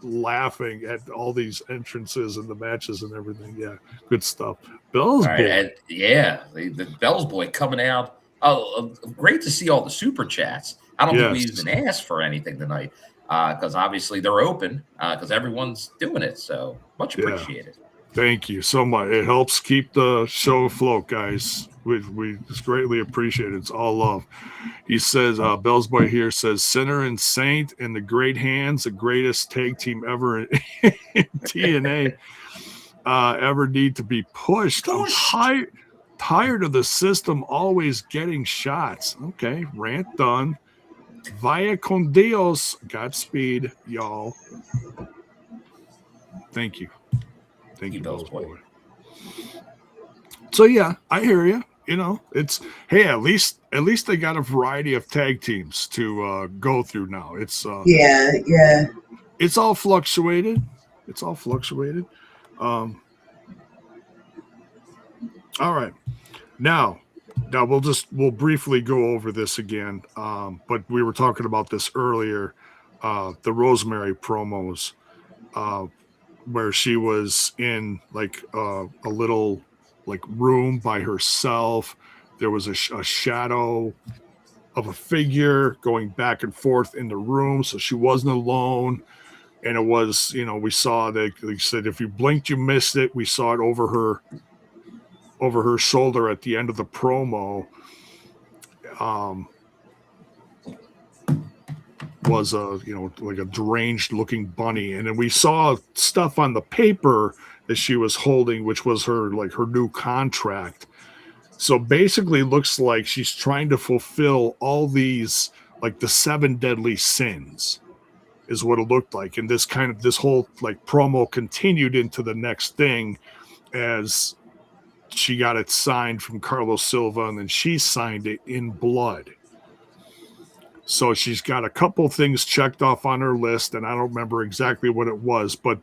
laughing at all these entrances and the matches and everything. Yeah, good stuff. Bell's Boy. And the Bell's Boy coming out. Oh, great to see all the super chats. I don't think we even asked for anything tonight because obviously they're open because everyone's doing it. So much appreciated. Thank you so much. It helps keep the show afloat, guys. We just greatly appreciate it. It's all love. He says, Bell's Boy here says, Sinner and Saint and the Great Hands, the greatest tag team ever in TNA, ever need to be pushed. I'm tired of the system always getting shots. Okay, rant done. Vaya con Dios. Godspeed, y'all. Thank you. Thank you, Bell's Boy. So yeah, I hear you. It's at least they got a variety of tag teams to go through now. It's It's all fluctuated. All right. Now we'll briefly go over this again. But we were talking about this earlier. The Rosemary promos. Where she was in like a little like room by herself. There was a shadow of a figure going back and forth in the room, so she wasn't alone. And it was, we saw that they said if you blinked, you missed it. We saw it over her shoulder at the end of the promo. Was like a deranged looking bunny, and then we saw stuff on the paper that she was holding, which was her new contract. So basically looks like she's trying to fulfill all these, like the 7 deadly sins is what it looked like. And this whole like promo continued into the next thing as she got it signed from Carlos Silva, and then she signed it in blood. So she's got a couple things checked off on her list, and I don't remember exactly what it was, but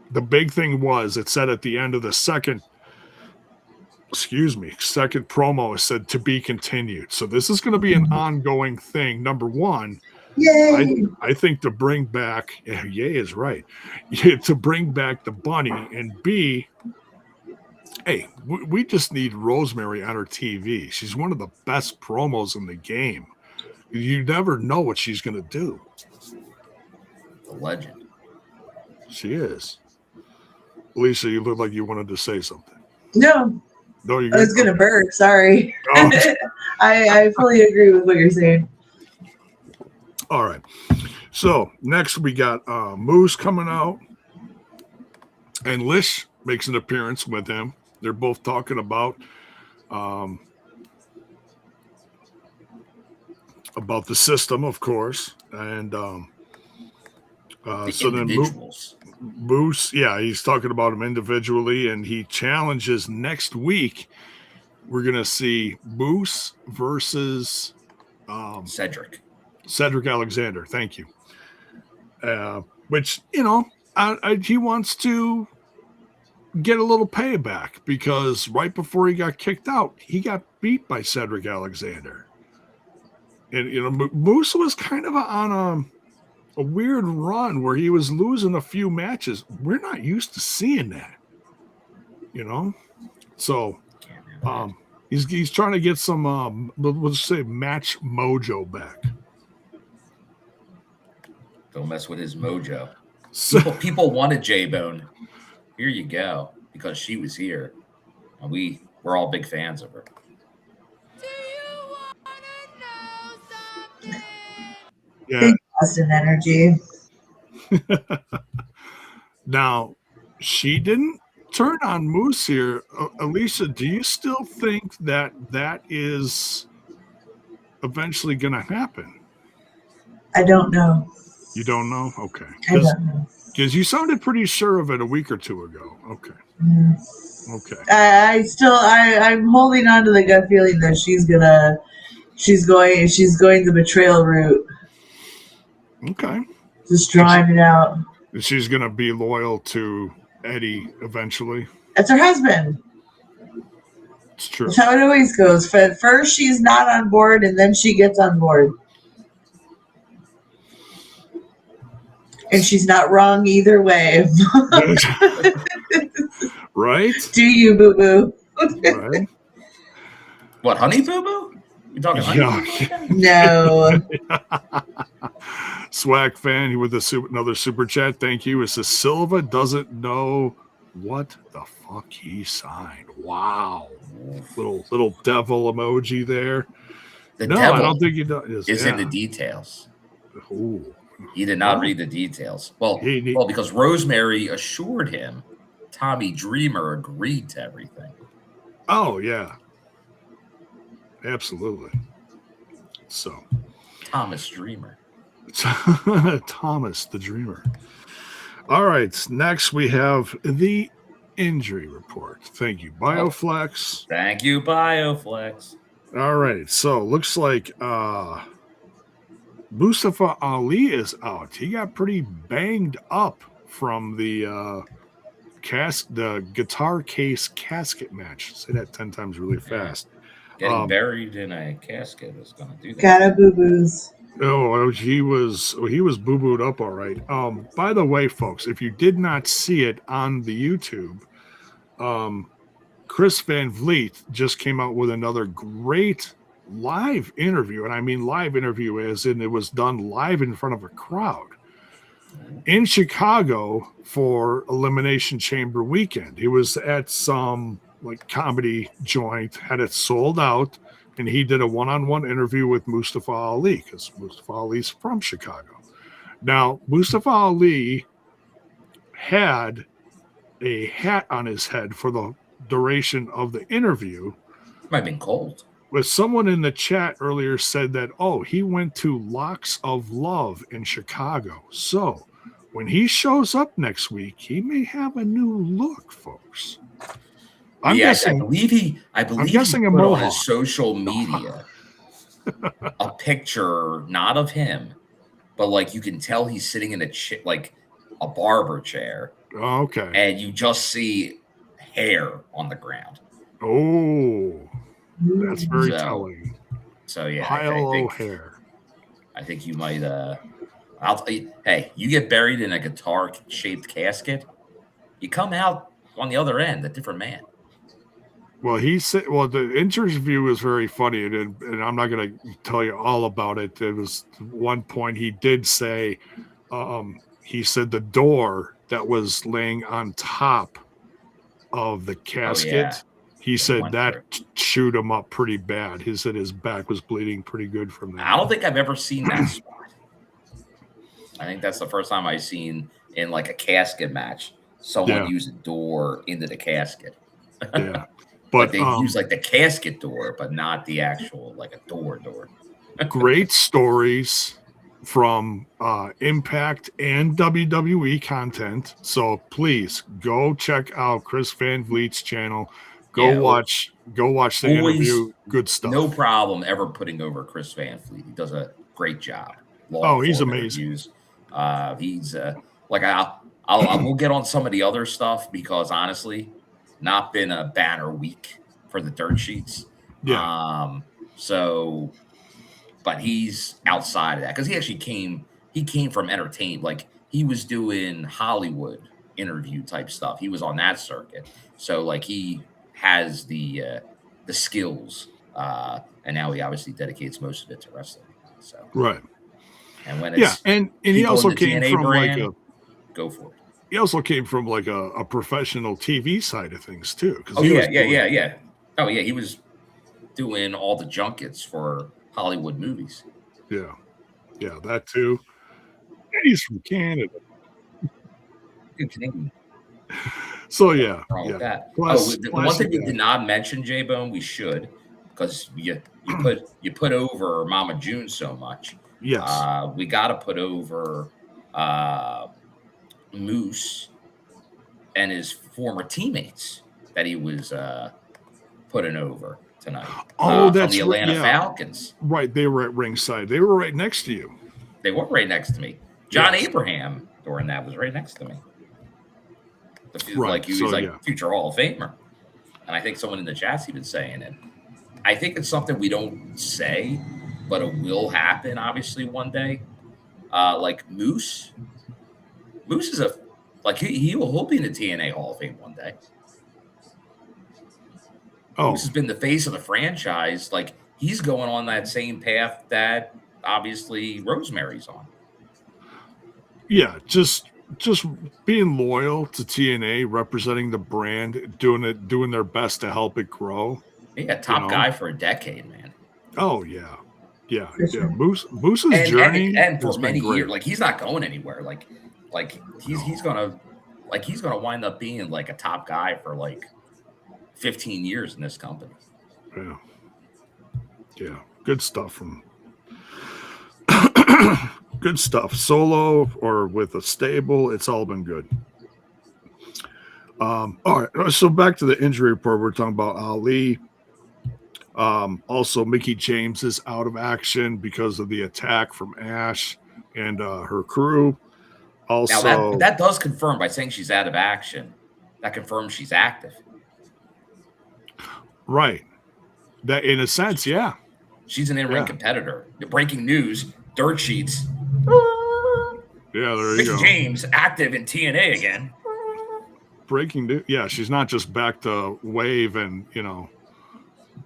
the big thing was it said at the end of the second promo, it said to be continued. So this is going to be an ongoing thing. Number one, I think to bring back, yay is right, to bring back the bunny, and B, hey, we just need Rosemary on her TV. She's one of the best promos in the game. You never know what she's going to do. The legend. She is. Lisa, you look like you wanted to say something. No, I was going to burp. Sorry. Oh. I fully agree with what you're saying. All right. So next we got Moose coming out, and Lish makes an appearance with him. They're both talking about the system, of course, and so then Moose, he's talking about them individually, and he challenges next week. We're gonna see Moose versus Cedric Alexander. Thank you. Which he wants to get a little payback because right before he got kicked out, he got beat by Cedric Alexander. And Moose was kind of on a weird run where he was losing a few matches. We're not used to seeing that, So he's trying to get some let's say match mojo back. Don't mess with his mojo. People wanted J-Bone. Here you go, because she was here, and we're all big fans of her. Do you want to know something? Yeah. Big Boston energy. Now, she didn't turn on Moose here. Alicia, do you still think that is eventually going to happen? I don't know. You don't know? Okay. I don't know. Because you sounded pretty sure of it a week or two ago. Okay. Mm. Okay. I'm holding on to the gut feeling that she's going the betrayal route. Okay. Just drawing it out. She's going to be loyal to Eddie eventually. That's her husband. It's true. That's how it always goes. First, she's not on board, and then she gets on board. And she's not wrong either way. Right? Do you, boo-boo? Right. What, Honey Boo Boo? You talking Honey Boo Boo? No. Swag fan with another super chat. Thank you. It says Silva doesn't know what the fuck he signed. Wow. Little devil emoji there. The devil I don't think he does. Is in the details. Ooh. He did not read the details. Well, because Rosemary assured him Tommy Dreamer agreed to everything. Oh, yeah. Absolutely. So. Thomas Dreamer. Thomas the Dreamer. All right. Next, we have the injury report. Thank you, Bioflex. Thank you, Bioflex. All right. So, looks like Mustafa Ali is out. He got pretty banged up from the guitar case casket match. Say that 10 times really fast. Getting buried in a casket is going to do that. Gotta boo-boos. Oh, he was boo-booed up all right. By the way, folks, if you did not see it on the YouTube, Chris Van Vliet just came out with another great live interview, and I mean live interview as in it was done live in front of a crowd in Chicago for Elimination Chamber weekend. He was at some like comedy joint, had it sold out, and he did a one-on-one interview with Mustafa Ali because Mustafa Ali's from Chicago. Now, Mustafa Ali had a hat on his head for the duration of the interview. Might have been cold. But someone in the chat earlier said that, he went to Locks of Love in Chicago. So when he shows up next week, he may have a new look, folks. I'm guessing. I believe he put on his social media a picture, not of him, but like you can tell he's sitting in a barber chair. Oh, okay. And you just see hair on the ground. Oh. That's very telling. So yeah, Pile of hair. I think you might. I'll tell you. Hey, you get buried in a guitar-shaped casket, you come out on the other end a different man. Well, he said. Well, the interview was very funny, and I'm not going to tell you all about it. It was one point he did say, he said the door that was laying on top of the casket. Oh, yeah. He said that chewed him up pretty bad. He said his back was bleeding pretty good from that. I don't think I've ever seen that spot. I think that's the first time I've seen in like a casket match someone use a door into the casket. Yeah. But they use like the casket door, but not the actual like a door. Great stories from Impact and WWE content. So please go check out Chris Van Vliet's channel. Go watch the interview. Good stuff. No problem ever putting over Chris Van Vliet. He does a great job. He's amazing. He's like we'll get on some of the other stuff because honestly, not been a banner week for the dirt sheets. Yeah. But he's outside of that because he actually came from entertainment. Like he was doing Hollywood interview type stuff. He was on that circuit. So like he has the skills, and now he obviously dedicates most of it to wrestling. So right, and when it's and he also came TNA from brand, go for it. He also came from like a professional TV side of things too. Oh yeah. Oh yeah, he was doing all the junkets for Hollywood movies. Yeah, that too. And he's from Canada. Good Canadian. So yeah, Wrong with yeah. that. Plus, The one thing we did not mention, J-Bone, we should, because you put over Mama June so much. yes. We got to put over Moose and his former teammates that he was putting over tonight. Oh, From that's the right. Atlanta Yeah, Falcons. right. They were at ringside. They were right next to you. They were right next to me. John Yes. Abraham during that was right next to me. Right. Like he was So, like yeah. future Hall of Famer. And I think someone in the chat's even saying it. I think it's something we don't say, but it will happen obviously one day. Like Moose is he'll be in the TNA Hall of Fame one day. Oh, Moose has been the face of the franchise. Like he's going on that same path that obviously Rosemary's on. yeah. Just being loyal to TNA, representing the brand, doing their best to help it grow. Yeah, top guy for a decade, man. Oh yeah, yeah, For sure. yeah. Moose's journey and for has been many great. years, like he's not going anywhere. Like he's gonna wind up being like a top guy for like 15 years in this company. Yeah, yeah. Good stuff from. Good stuff. Solo or with a stable, it's all been good. All right. So back to the injury report. We're talking about Ali. Also, Mickie James is out of action because of the attack from Ash and her crew. Also, Now that does confirm by saying she's out of action. That confirms she's active. right. That in a sense, yeah. She's an in-ring competitor. The breaking news: dirt sheets. Yeah, there you Mickie go. James active in TNA again. Breaking news. Yeah, she's not just back to wave and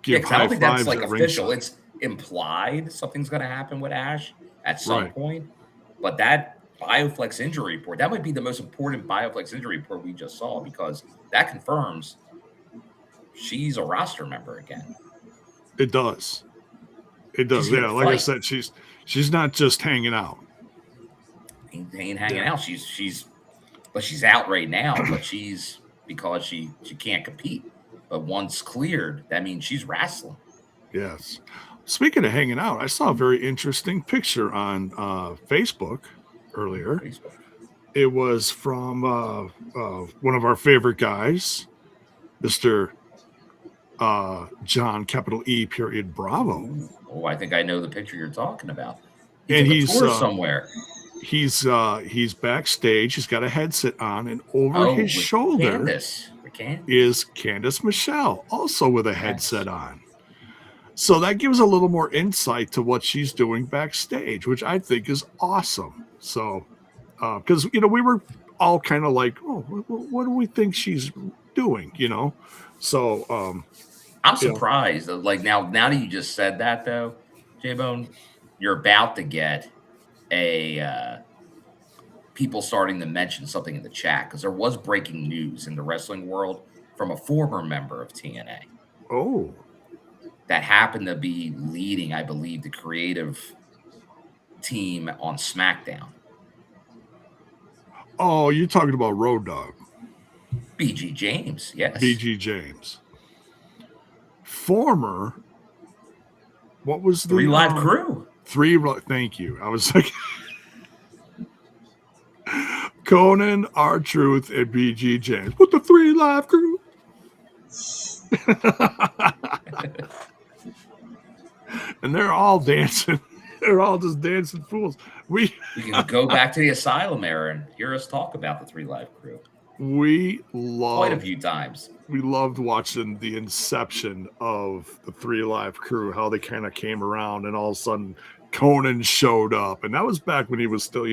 give 'Cause I high don't think that's fives like at official. ringside. It's implied something's going to happen with Ash at some Right. point. But that Bioflex injury report, that might be the most important Bioflex injury report we just saw because that confirms she's a roster member again. It does. It does. She's Yeah, gonna like I fight. said, she's not just hanging out. Ain't hanging out. She's out right now, but because she can't compete. But once cleared, that means she's wrestling. Yes. Speaking of hanging out, I saw a very interesting picture on Facebook earlier. Facebook. It was from one of our favorite guys, Mr. John capital E period Bravo. Oh, I think I know the picture you're talking about. And he's somewhere. He's backstage. He's got a headset on, and over his shoulder is Candice Michelle, also with a headset on. So that gives a little more insight to what she's doing backstage, which I think is awesome. So, because we were all kind of like, oh, what do we think she's doing? So I'm surprised. Like now that you just said that, though, J-Bone, you're about to get people starting to mention something in the chat because there was breaking news in the wrestling world from a former member of TNA. Oh, that happened to be leading, I believe, the creative team on SmackDown. Oh, you're talking about Road Dogg. B.G. James, yes. B.G. James. Former, what was the... Three Live Crew. Thank you. I was like... Conan, R-Truth, and B.G. James. What the 3 Live Crew? And they're all dancing. They're all just dancing fools. We can go back to the Asylum era and hear us talk about the 3 Live Crew. We loved quite a few times. We loved watching the inception of the 3 Live Crew, how they kind of came around, and all of a sudden Conan showed up, and that was back when he was still,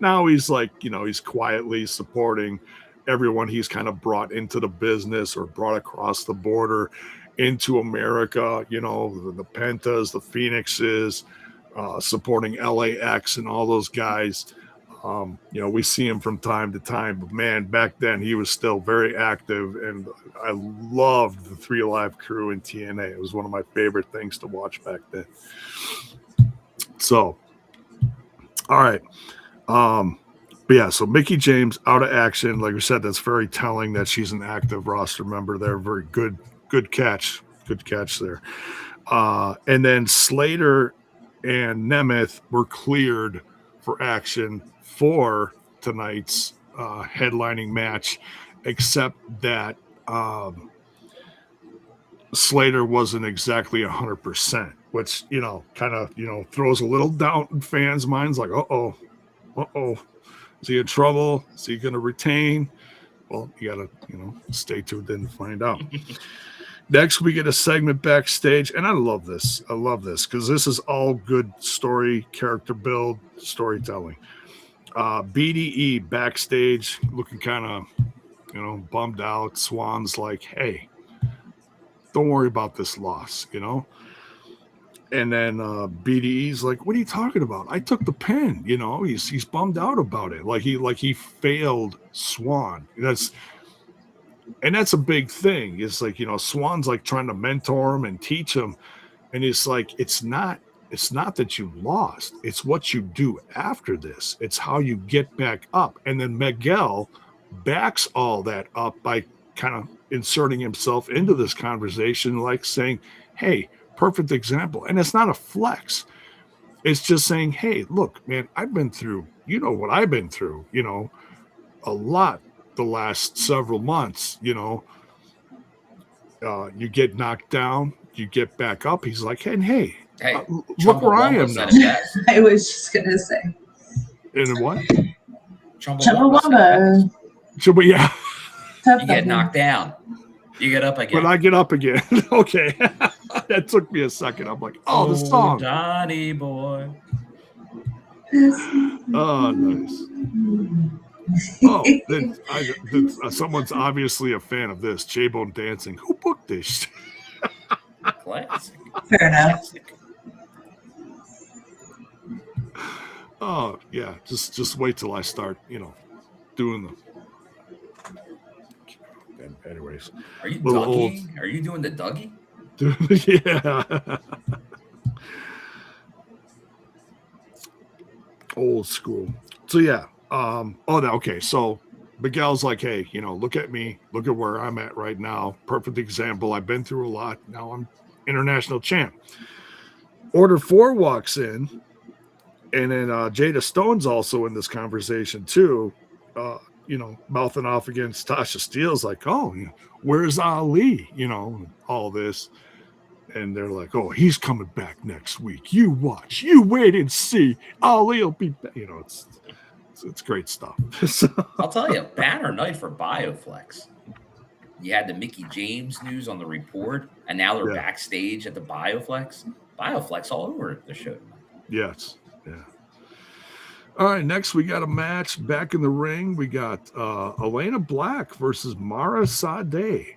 now he's like, he's quietly supporting everyone he's kind of brought into the business or brought across the border into America, the Pentas, the Phoenixes, supporting LAX and all those guys. We see him from time to time, but man, back then he was still very active, and I loved the 3 Live Crew in TNA. It was one of my favorite things to watch back then. So, all right. But yeah, so Mickie James out of action. Like we said, that's very telling that she's an active roster member there. Very good catch. Good catch there. And then Slater and Nemeth were cleared for action for tonight's headlining match, except that Slater wasn't exactly 100%, which, kind of, throws a little doubt in fans' minds like, uh-oh. Is he in trouble? Is he going to retain? Well, you got to, stay tuned and find out. Next, we get a segment backstage, and I love this. I love this because this is all good story, character build, storytelling. B.D.E. backstage, looking kind of, bummed out. Swann's like, hey, don't worry about this loss, And then B.D.E.'s like, what are you talking about? I took the pin, he's bummed out about it. Like he failed Swann. That's a big thing. It's like, Swann's like trying to mentor him and teach him. And it's like, it's not that you lost. It's what you do after this. It's how you get back up. And then Miguel backs all that up by kind of inserting himself into this conversation, like saying, hey, perfect example. And it's not a flex. It's just saying, hey, look, man, I've been through, what I've been through, a lot the last several months, you get knocked down, you get back up. He's like, hey, look where I am now. I was just going to say. And what? Chumbawamba. Yeah. You get knocked down. You get up again. But I get up again. Okay. That took me a second. I'm like, the song. Johnny boy. Oh, nice. Someone's obviously a fan of this. J-Bone dancing. Who booked this? Classic. Fair enough. Classic. Oh, yeah. Just wait till I start, doing the. Anyways. Are you Dougie? Are you doing the Dougie? Yeah. Old school. So yeah. Okay. So Miguel's like, hey, look at me. Look at where I'm at right now. Perfect example. I've been through a lot. Now I'm international champ. Order 4 walks in, and then Jada Stone's also in this conversation too. Mouthing off against Tasha Steele's like, oh, where's Ali? All this. And they're like, oh, he's coming back next week. You watch. You wait and see. Ali'll be back. It's great stuff. I'll tell you, banner night for Bioflex. You had the Mickie James news on the report, and now they're backstage at the Bioflex. Bioflex all over the show. Yes. Yeah. All right, next we got a match back in the ring. We got Elayna Black versus Mara Sadè.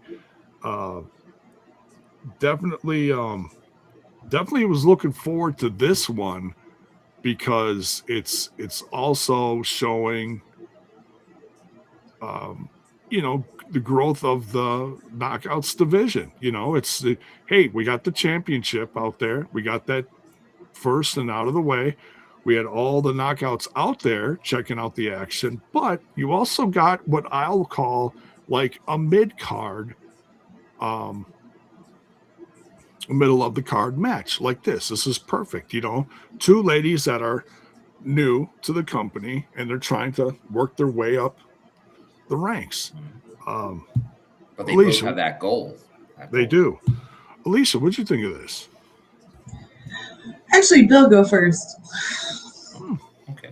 Definitely was looking forward to this one because it's also showing the growth of the Knockouts division. Hey, we got the championship out there. We got that first and out of the way. We had all the knockouts out there checking out the action, but you also got what I'll call like a mid-card, middle of the card match like this. This is perfect. 2 ladies that are new to the company and they're trying to work their way up the ranks. But they both have that goal. They do. Alicia, what'd you think of this? Actually, Bill, go first. Okay.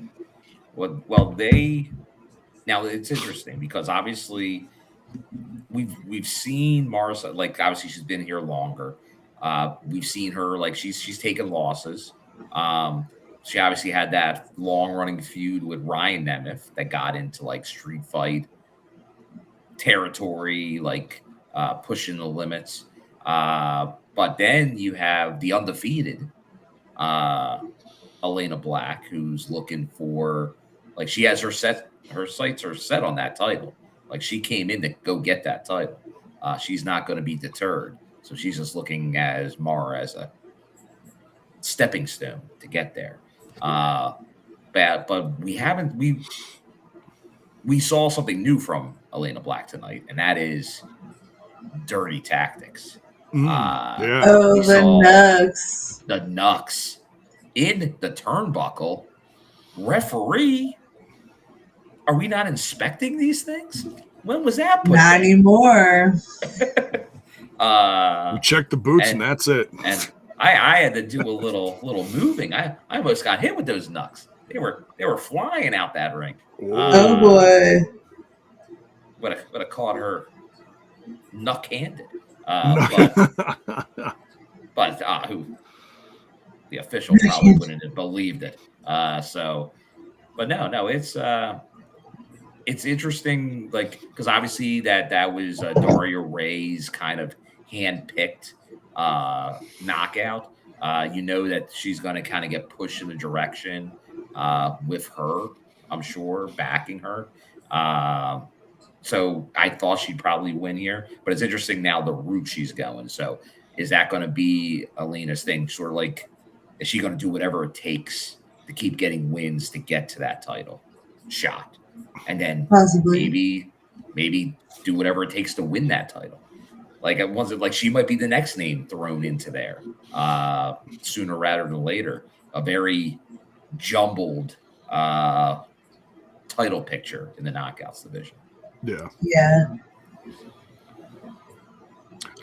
Well, now it's interesting because obviously we've seen Marissa, like obviously she's been here longer. We've seen her like she's taken losses. She obviously had that long running feud with Ryan Nemeth that got into like street fight territory, like pushing the limits. But then you have the undefeated Elayna Black, who's looking for, like, she has her sights are set on that title. Like, she came in to go get that title. She's not going to be deterred. So she's just looking at Mara as a stepping stone to get there. But we we saw something new from Elayna Black tonight, and that is dirty tactics. Yeah. Oh, We the saw nugs. the Nux in the turnbuckle. Referee, are we not inspecting these things? When was that put Not there? anymore. We check the boots and that's it. And I had to do a little moving. I almost got hit with those Nux. They were flying out that ring. Oh boy. Would have caught her knuck-handed. But who the official probably wouldn't have believed it. But no, it's interesting, like, because obviously that was Daria Ray's kind of hand-picked knockout. You know that she's going to kind of get pushed in the direction with her, I'm sure, backing her. So I thought she'd probably win here, but it's interesting now the route she's going. So is that going to be Elayna's thing? Sort of like, is she going to do whatever it takes to keep getting wins to get to that title shot? And then possibly maybe do whatever it takes to win that title. Like, it wasn't like she might be the next name thrown into there sooner rather than later. A very jumbled title picture in the Knockouts division. Yeah.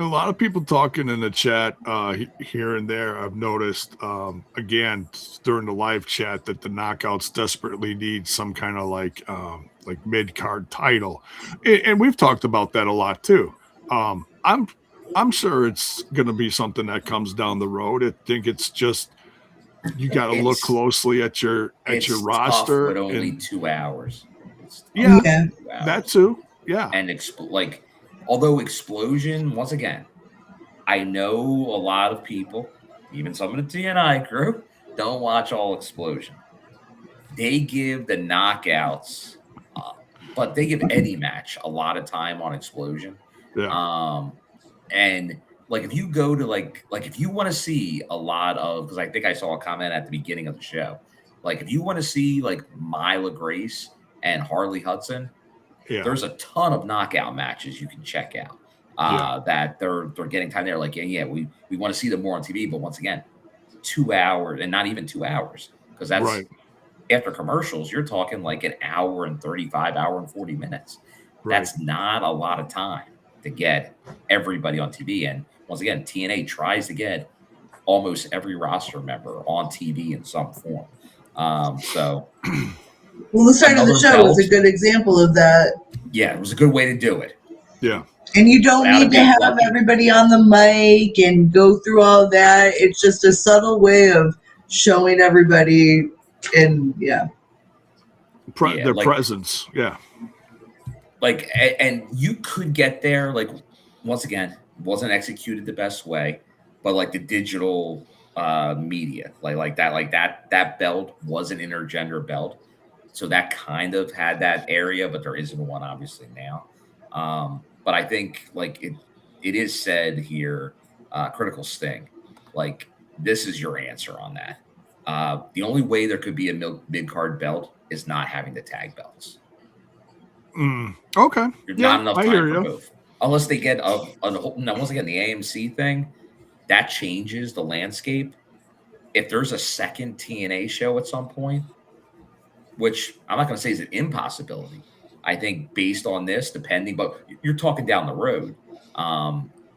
A lot of people talking in the chat here and there. I've noticed again during the live chat that the Knockouts desperately need some kind of like mid card title, and we've talked about that a lot too. I'm sure it's going to be something that comes down the road. I think it's just you got to look closely at your roster. Tough, but only 2 hours. Yeah, 2 hours. That too. Yeah, and although Explosion, once again, I know a lot of people, even some of the TNI crew, don't watch all Explosion. They give the Knockouts, but they give any match a lot of time on Explosion. Yeah. And like if you go to like if you want to see a lot of, because I think I saw a comment at the beginning of the show, like if you want to see like Myla Grace and Harley Hudson, there's a ton of knockout matches you can check out that they're getting time there. Like, we want to see them more on TV, but once again, 2 hours, and not even 2 hours, because that's right. After commercials, you're talking like an hour and 35, hour and 40 minutes. Right. That's not a lot of time to get everybody on TV. And once again, TNA tries to get almost every roster member on TV in some form. Well, the start of the show was a good example of that. Yeah, it was a good way to do it. Yeah. And you don't need to have everybody on the mic and go through all that. It's just a subtle way of showing everybody their presence. Yeah. Like, and you could get there, like, once again, wasn't executed the best way, but like the digital media, like that belt was an intergender belt. So that kind of had that area, but there isn't one obviously now. But I think like it is said here, Critical Sting, like this is your answer on that. The only way there could be a mid-card belt is not having the tag belts. Okay. There's not enough time for both. Unless they get once again, the AMC thing, that changes the landscape. If there's a second TNA show at some point, which I'm not going to say is an impossibility. I think based on this, depending, but you're talking down the road.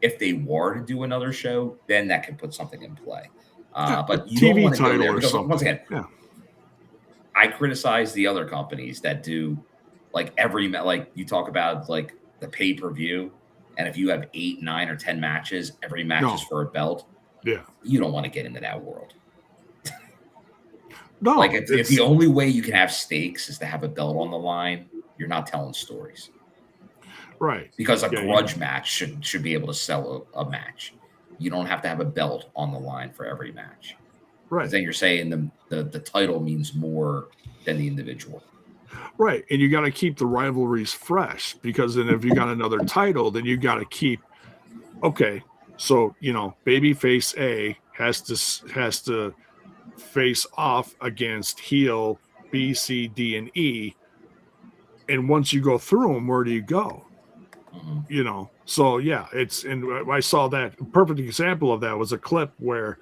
If they were to do another show, then that could put something in play. But you don't want to go there because once again, I criticize the other companies that do like like you talk about like the pay-per-view, and if you have 8, 9, or 10 matches, every match is for a belt. Yeah, you don't want to get into that world. No, like if the only way you can have stakes is to have a belt on the line, you're not telling stories, right? Because a grudge match should be able to sell a match. You don't have to have a belt on the line for every match, right? Then you're saying the title means more than the individual, right? And you got to keep the rivalries fresh, because then if you got another title, then you got to keep. Okay, so babyface A has to face off against heel B, C, D, and E. And once you go through them, where do you go? Mhm. You know, so yeah, and I saw that. A perfect example of that was a clip where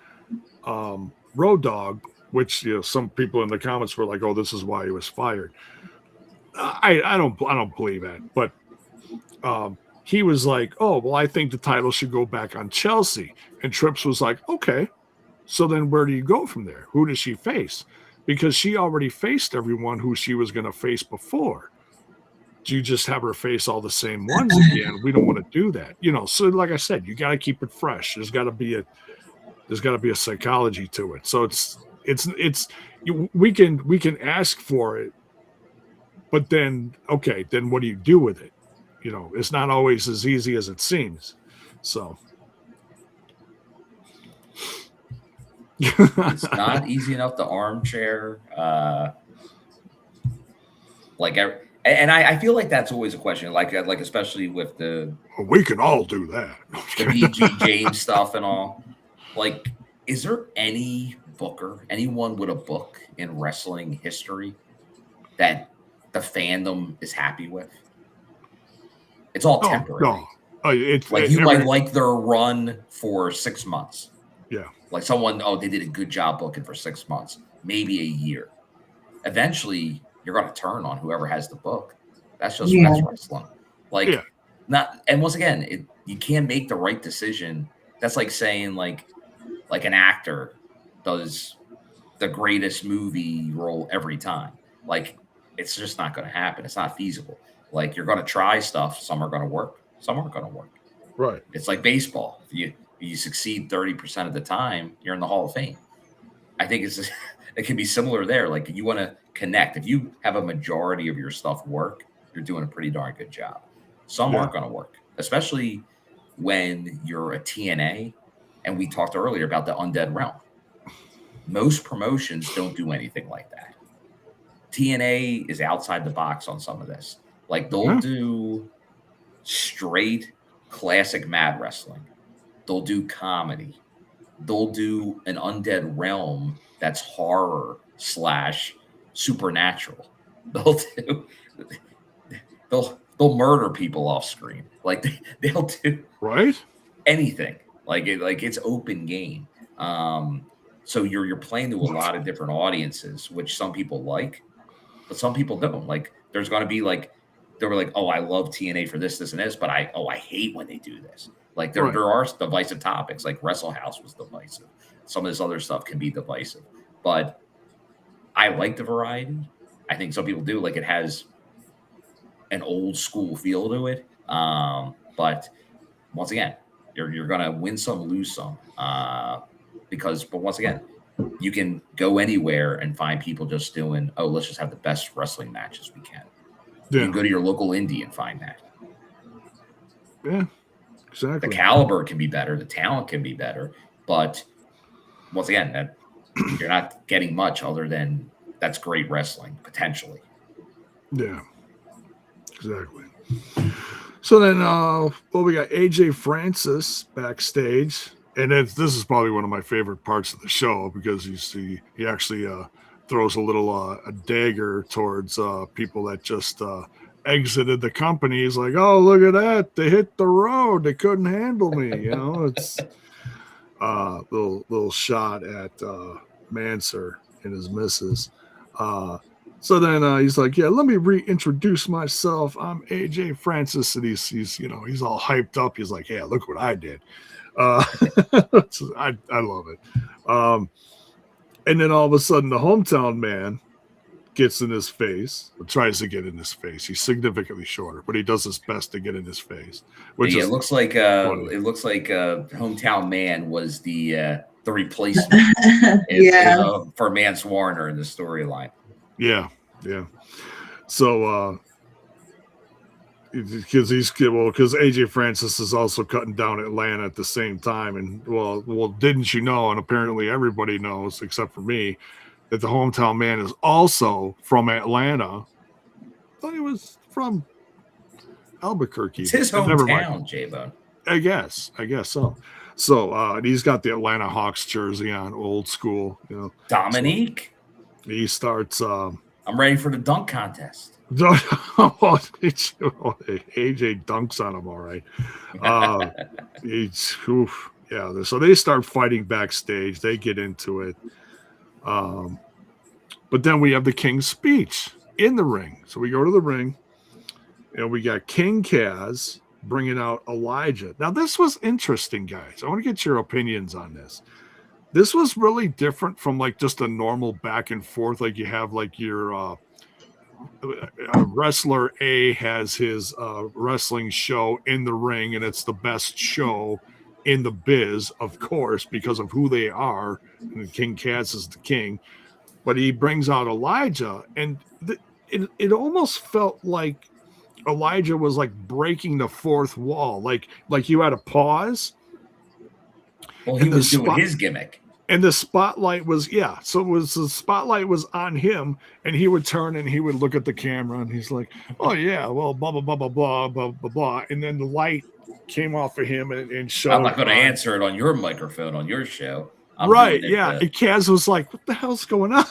Road Dogg, which, you know, some people in the comments were like, "Oh, this is why he was fired." I don't believe that, but he was like, "Oh, well, I think the title should go back on Chelsea," and Trips was like, "Okay, so then where do you go from there? Who does she face? Because she already faced everyone who she was going to face before. Do you just have her face all the same ones again? We don't want to do that, you know." So, like I said, you got to keep it fresh. There's got to be a psychology to it. So we can ask for it, but then okay, then what do you do with it? You know, it's not always as easy as it seems. So It's not easy enough to armchair. And I feel like that's always a question, like especially with the we can all do that. VG James stuff and all. Like, is there any booker, anyone with a book in wrestling history that the fandom is happy with? It's all temporary. No. It's like you might like their run for 6 months. Yeah. Like someone, they did a good job booking for 6 months, maybe a year. Eventually, you're going to turn on whoever has the book. That's just that's wrestling. Like, not. And once again, you can't make the right decision. That's like saying like an actor does the greatest movie role every time. Like, it's just not going to happen. It's not feasible. Like, you're going to try stuff. Some are going to work. Some aren't going to work. Right. It's like baseball. If you succeed 30% of the time, you're in the Hall of Fame. I think it can be similar there. Like, you want to connect. If you have a majority of your stuff work, you're doing a pretty darn good job. Some aren't going to work, especially when you're a TNA. And we talked earlier about the Undead Realm. Most promotions don't do anything like that. TNA is outside the box on some of this. Like, they'll do straight classic mat wrestling. They'll do comedy. They'll do an Undead Realm that's horror / supernatural. They'll murder people off screen. Like, they'll do anything. Like it's open game. So you're playing to a lot of different audiences, which some people like, but some people don't. Like, there's going to be like, they were like, "Oh, I love TNA for this, and this," but I hate when they do this. Like, there are divisive topics. Like, Wrestle House was divisive. Some of this other stuff can be divisive, but I like the variety. I think some people do. Like, it has an old school feel to it. But once again, you're gonna win some, lose some. But once again, you can go anywhere and find people just doing, let's just have the best wrestling matches we can. You can go to your local indie and find that. Yeah, exactly. The caliber can be better, the talent can be better, but once again, that you're not getting much other than that's great wrestling potentially. Yeah, exactly. So then, we got AJ Francis backstage, and this is probably one of my favorite parts of the show because he actually throws a little a dagger towards people that just exited the company. He's like, "Oh, look at that! They hit the road. They couldn't handle me." You know, it's little shot at Manser and his missus. So then he's like, "Yeah, let me reintroduce myself. I'm AJ Francis," and he's all hyped up. He's like, "Yeah, look what I did." I love it. And then all of a sudden, the hometown man gets in his face, or tries to get in his face. He's significantly shorter, but he does his best to get in his face. It looks like hometown man was the replacement for Mance Warner in the storyline. Yeah. So because AJ Francis is also cutting down Atlanta at the same time, and well, didn't you know? And apparently everybody knows, except for me, that the hometown man is also from Atlanta. I thought he was from Albuquerque. It's his hometown, J-Bone. I guess so. So he's got the Atlanta Hawks jersey on, old school. You know, Dominique. So he starts. I'm ready for the dunk contest. AJ dunks on him, all right. Oof, yeah. So they start fighting backstage. They get into it. But then we have the King's speech in the ring. So we go to the ring, and we got King Kaz bringing out Elijah. Now, this was interesting, guys. I want to get your opinions on this. This was really different from like just a normal back and forth, like you have like your wrestler A has his wrestling show in the ring, and it's the best show in the biz, of course, because of who they are. And King Kaz is the king, but he brings out Elijah, and it almost felt like Elijah was like breaking the fourth wall, like you had a pause. Well, he was doing his gimmick. And the spotlight was, so the spotlight was on him, and he would turn and he would look at the camera, and he's like, oh yeah, well, blah, blah, blah, blah, blah, blah, blah, blah. And then the light came off of him and showed. I'm not going to answer it on your microphone on your show. Right, yeah. And Kaz was like, what the hell's going on?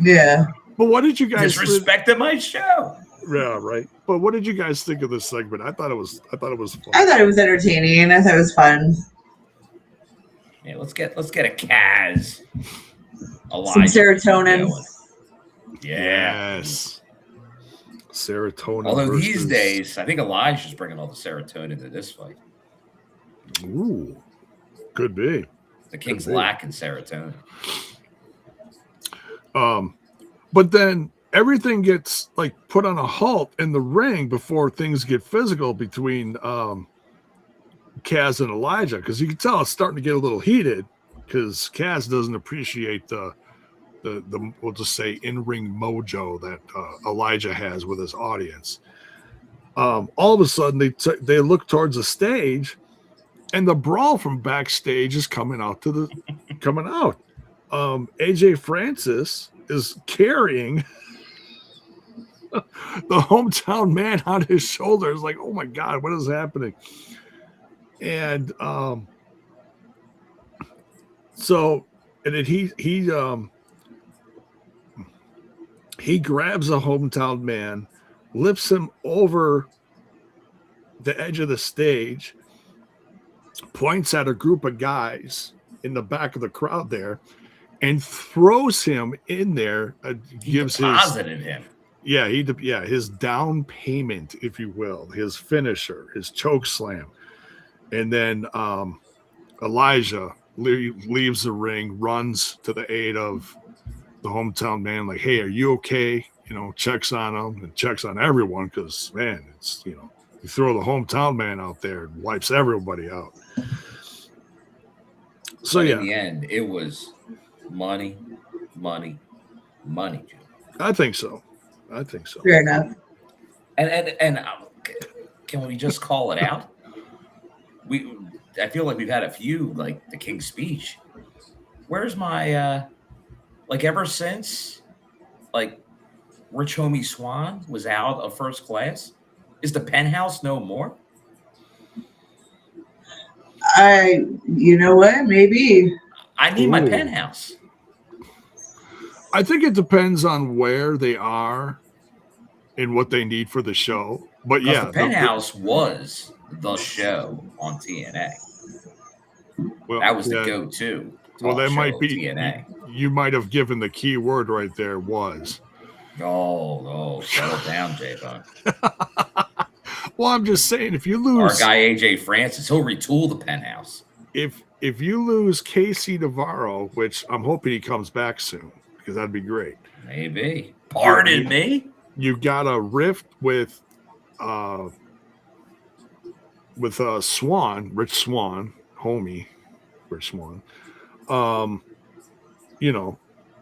Yeah. But what did you guys disrespected my show? Yeah, right. But what did you guys think of this segment? I thought it was fun. I thought it was entertaining. I thought it was fun. Yeah, let's get a Kaz. Elijah. Some serotonin. Yeah. Yes. Serotonin. Although these days, I think Elijah's bringing all the serotonin to this fight. Ooh. Could be. The King's lacking serotonin. But then everything gets like put on a halt in the ring before things get physical between Kaz and Elijah, because you can tell it's starting to get a little heated because Kaz doesn't appreciate the we'll just say in-ring mojo that Elijah has with his audience. All of a sudden they look towards the stage, and the brawl from backstage is coming out. AJ Francis is carrying the hometown man on his shoulders, like, oh my God, what is happening? And then he grabs a hometown man, lifts him over the edge of the stage, points at a group of guys in the back of the crowd there, and throws him in there. Gives him. Yeah, his down payment, if you will, his finisher, his choke slam. And then Elijah leaves the ring, runs to the aid of the hometown man, like, hey, are you okay? Checks on him and checks on everyone because, man, it's, you throw the hometown man out there and wipes everybody out. So, in the end, it was money. I think so. Fair enough. And can we just call it out? I feel like we've had a few, like the King's speech. Where's my ever since Rich Homie Swann was out of first class, is the penthouse no more? You know what? Maybe I need my penthouse. I think it depends on where they are and what they need for the show. But yeah, the penthouse was the show on TNA. Well, that was the go-to. Well, that might be TNA. You might have given the key word right there. Was. Oh, settle down, J-Bone. Well, I'm just saying, if you lose our guy AJ Francis, he'll retool the penthouse. If you lose Casey Navarro, which I'm hoping he comes back soon, because that'd be great. Maybe. Pardon me. You got a rift with Swann, Rich Swann, homie, Rich Swann.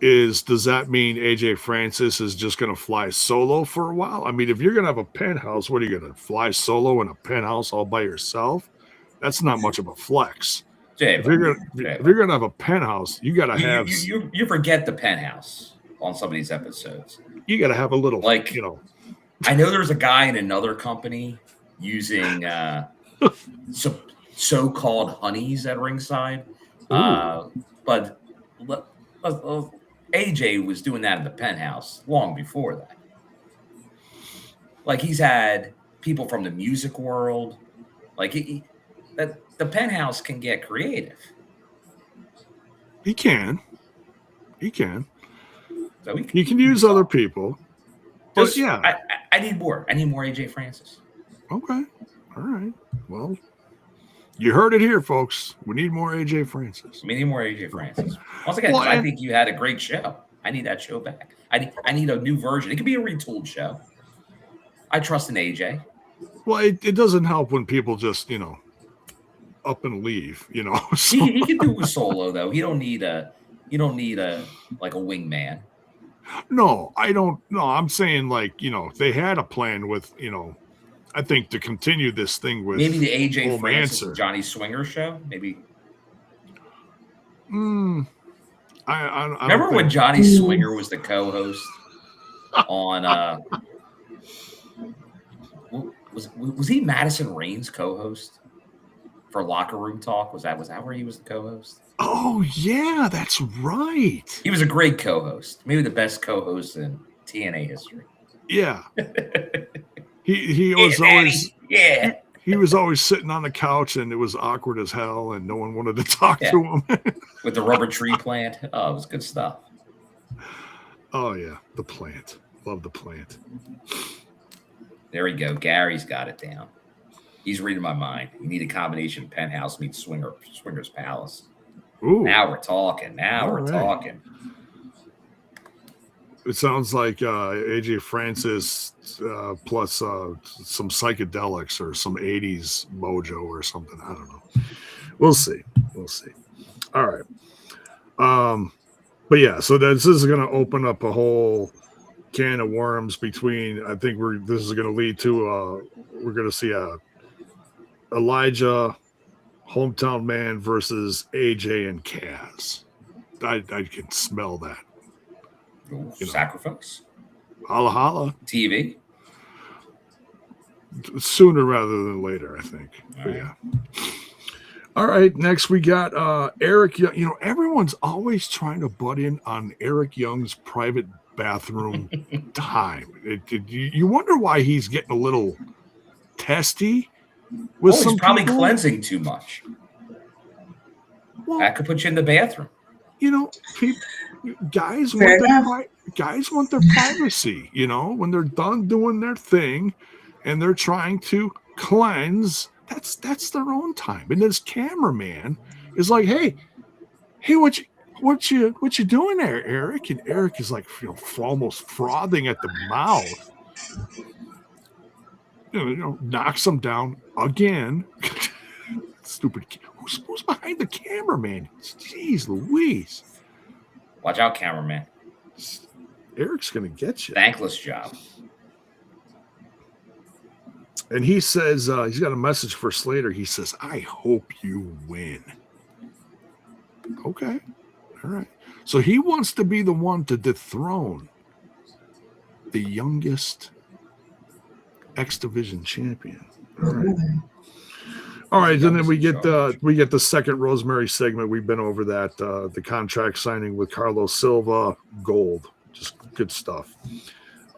Does that mean AJ Francis is just going to fly solo for a while? I mean, if you're going to have a penthouse, what are you going to fly solo in a penthouse all by yourself? That's not much of a flex. If you're going to have a penthouse, you got to have. You forget the penthouse on some of these episodes. You got to have a little, I know there's a guy in another company using so-called honeys at ringside, but AJ was doing that in the penthouse long before that. Like he's had people from the music world. Like that the Penthouse can get creative. He can. He can. So He can use other people. But yeah. I need more. I need more AJ Francis. Okay. All right. Well, you heard it here, folks. We need more AJ Francis. We need more AJ Francis. Once again, I think you had a great show. I need that show back. I need a new version. It could be a retooled show. I trust in AJ. Well, it doesn't help when people just, up and leave, So. He can do a solo though. You don't need a like a wingman. No, I don't. No, I'm saying they had a plan with, I think to continue this thing with maybe the AJ Francis Answer. Johnny Swinger show. Maybe. I remember when Johnny Swinger was the co-host on was he Madison Rain's co-host for Locker Room Talk? Was that where he was the co-host? Oh yeah, that's right. He was a great co-host, maybe the best co-host in TNA history. Yeah. he was always he was always sitting on the couch and it was awkward as hell and no one wanted to talk to him. With the rubber tree plant. Oh, it was good stuff. Oh yeah, the plant. Love the plant. There we go. Gary's got it down. He's reading my mind. You need a combination of Penthouse meets Swinger's Palace. Ooh. Now we're talking. Talking. It sounds like AJ Francis plus some psychedelics or some 80s mojo or something. I don't know. We'll see. All right. But yeah, so this is going to open up a whole can of worms between, I think this is going to lead to, we're going to see Elijah, Hometown Man versus AJ and Kaz. I can smell that. Sacrifice. Holla holla. TV. Sooner rather than later, I think. But yeah. All right. Next, we got Eric Young. Everyone's always trying to butt in on Eric Young's private bathroom time. You wonder why he's getting a little testy. He's probably cleansing too much. Well, that could put you in the bathroom. Guys want their privacy, when they're done doing their thing and they're trying to cleanse, that's their own time. And this cameraman is like, hey, what you doing there, Eric? And Eric is like, almost frothing at the mouth. Knocks him down again. Stupid. Who's behind the cameraman? Jeez Louise. Watch out, cameraman. Eric's going to get you. Thankless job. And he says, he's got a message for Slater. He says, I hope you win. Okay. All right. So he wants to be the one to dethrone the youngest X-Division champion. All right. All right, and then we get the second Rosemary segment. We've been over that. The contract signing with Carlos Silva, gold, just good stuff.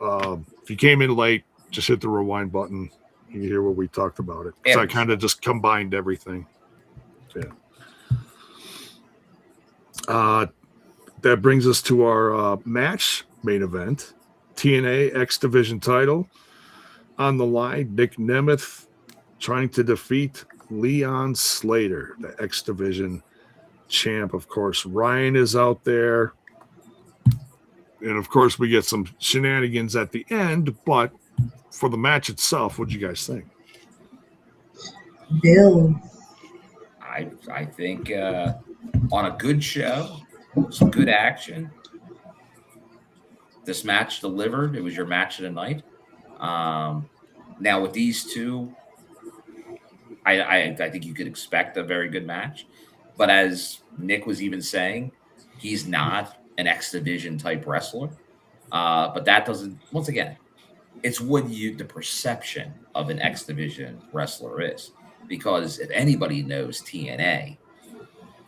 If you came in late, just hit the rewind button. You can hear what we talked about it. So I kind of just combined everything. Yeah. That brings us to our match main event, TNA X-Division title on the line. Nic Nemeth trying to defeat Leon Slater, the X-Division champ. Of course, Ryan is out there. And, of course, we get some shenanigans at the end. But for the match itself, what do you guys think? Bill. I think on a good show, some good action, this match delivered. It was your match of the night. Now, with these two, I think you could expect a very good match. But as Nick was even saying, he's not an X-Division type wrestler. But that doesn't, once again, it's what the perception of an X-Division wrestler is. Because if anybody knows TNA,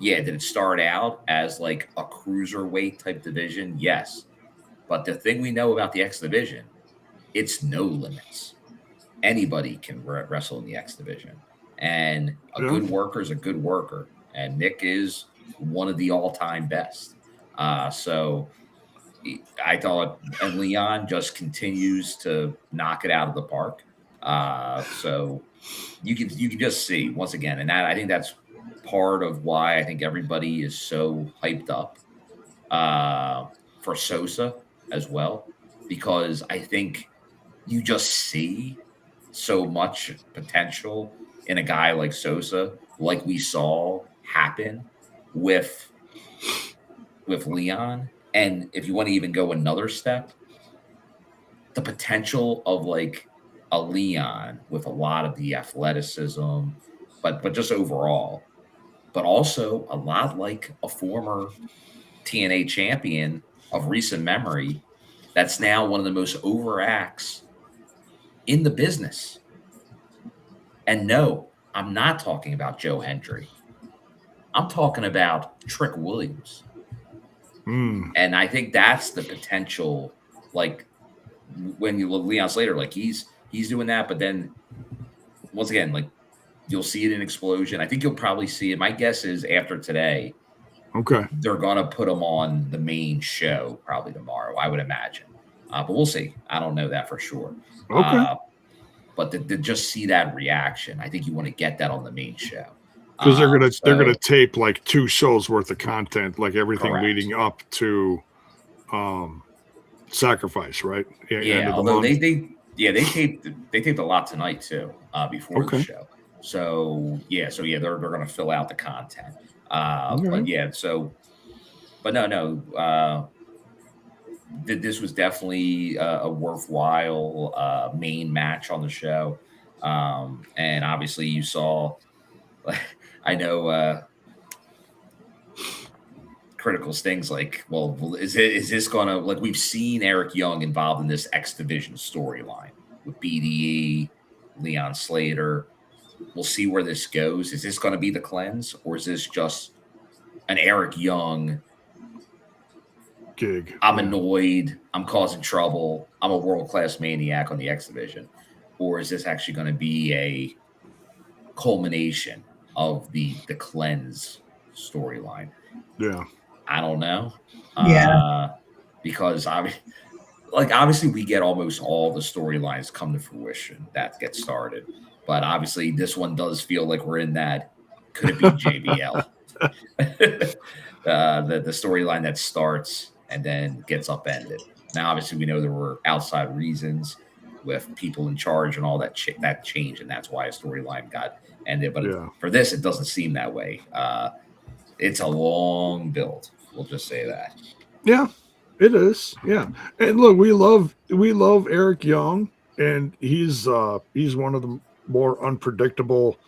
did it start out as like a cruiserweight type division? Yes. But the thing we know about the X-Division it's no limits. Anybody can wrestle in the X division, and a good worker is a good worker, and Nic is one of the all-time best. So I thought, and Leon just continues to knock it out of the park. So you can just see once again, and that I think that's part of why I think everybody is so hyped up for Sosa as well, because I think you just see so much potential in a guy like Sosa, like we saw happen with Leon. And if you want to even go another step, the potential of like a Leon with a lot of the athleticism, but just overall, but also a lot like a former TNA champion of recent memory that's now one of the most over acts in the business. And no, I'm not talking about Joe Hendry. I'm talking about Trick Williams. And I think that's the potential. Like when you look Leon Slater, like he's doing that, but then once again, like you'll see it in Explosion. I think you'll probably see it. My guess is after today, they're gonna put him on the main show probably tomorrow, I would imagine. But we'll see. I don't know that for sure. But to just see that reaction, I think you want to get that on the main show. Because they're gonna tape like 2 shows worth of content, like everything leading up to Sacrifice, right? Although they taped a lot tonight too before the show. So they're gonna fill out the content. This was definitely a worthwhile main match on the show, and obviously you saw. I know Critical Sting's like, well, is this gonna, like, we've seen Eric Young involved in this X Division storyline with B.D.E, Leon Slater. We'll see where this goes. Is this going to be the cleanse, or is this just an Eric Young gig? I'm annoyed. I'm causing trouble. I'm a world-class maniac on the X Division. Or is this actually going to be a culmination of the cleanse storyline? Yeah. I don't know. Yeah. Because obviously we get almost all the storylines come to fruition that get started. But obviously this one does feel like we're in that, could it be JBL? The storyline that starts and then gets upended. Now, obviously we know there were outside reasons with people in charge and all that that change, and that's why a storyline got ended. But for this, it doesn't seem that way. It's a long build. We'll just say that. Yeah, it is. Yeah, and look, we love Eric Young, and he's one of the more unpredictable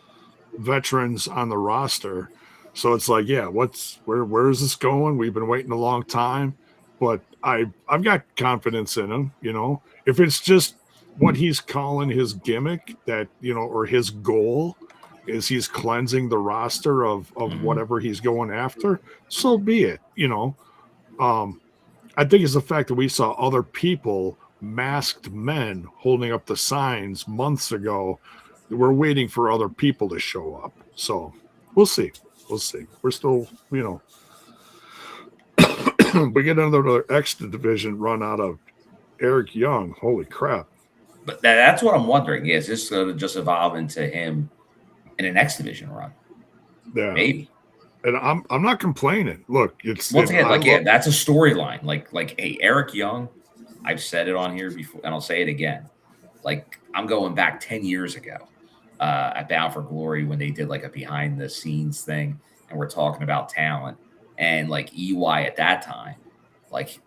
veterans on the roster. So it's like, yeah, where is this going? We've been waiting a long time, but I've got confidence in him. You know, if it's just what he's calling his gimmick, that, you know, or his goal is he's cleansing the roster of whatever he's going after, so be it. You know, I think it's the fact that we saw other people, masked men, holding up the signs months ago. We're waiting for other people to show up. So we'll see. We'll see. We're still, you know, we get another X Division run out of Eric Young. Holy crap. But that's what I'm wondering. Is this going to just evolve into him in an X Division run? Yeah. Maybe. And I'm not complaining. Look, it's once again, that's a storyline. Like, hey, Eric Young, I've said it on here before, and I'll say it again. Like, I'm going back 10 years ago at Bound for Glory when they did like a behind the scenes thing, and we're talking about talent. And like EY at that time, like,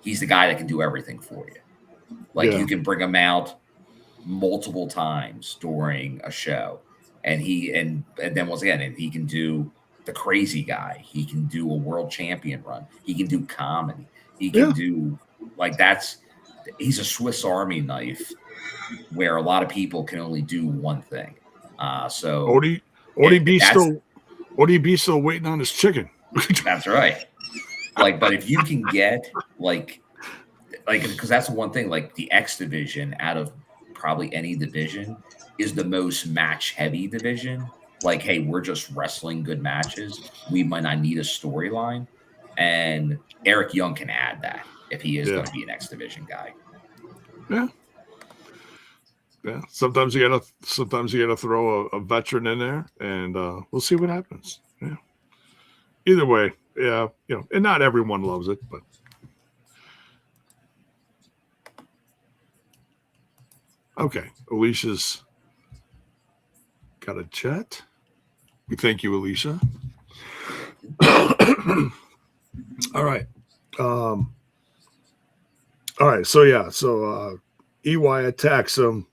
he's the guy that can do everything for you. Like, you can bring him out multiple times during a show. And then once again, and he can do the crazy guy. He can do a world champion run. He can do comedy. He can do he's a Swiss Army knife where a lot of people can only do one thing. So ODB still waiting on his chicken. That's right. Like, but if you can get like like, because that's the one thing, like the X division out of probably any division is the most match heavy division. Like, hey, we're just wrestling good matches. We might not need a storyline. And Eric Young can add that if he is going to be an X division guy. Yeah. Yeah. Sometimes you gotta throw a veteran in there, and we'll see what happens. Yeah. Either way, yeah, and not everyone loves it, but okay. Alicia's got a chat. We thank you, Alicia. All right. All right. So yeah. So EY attacks him,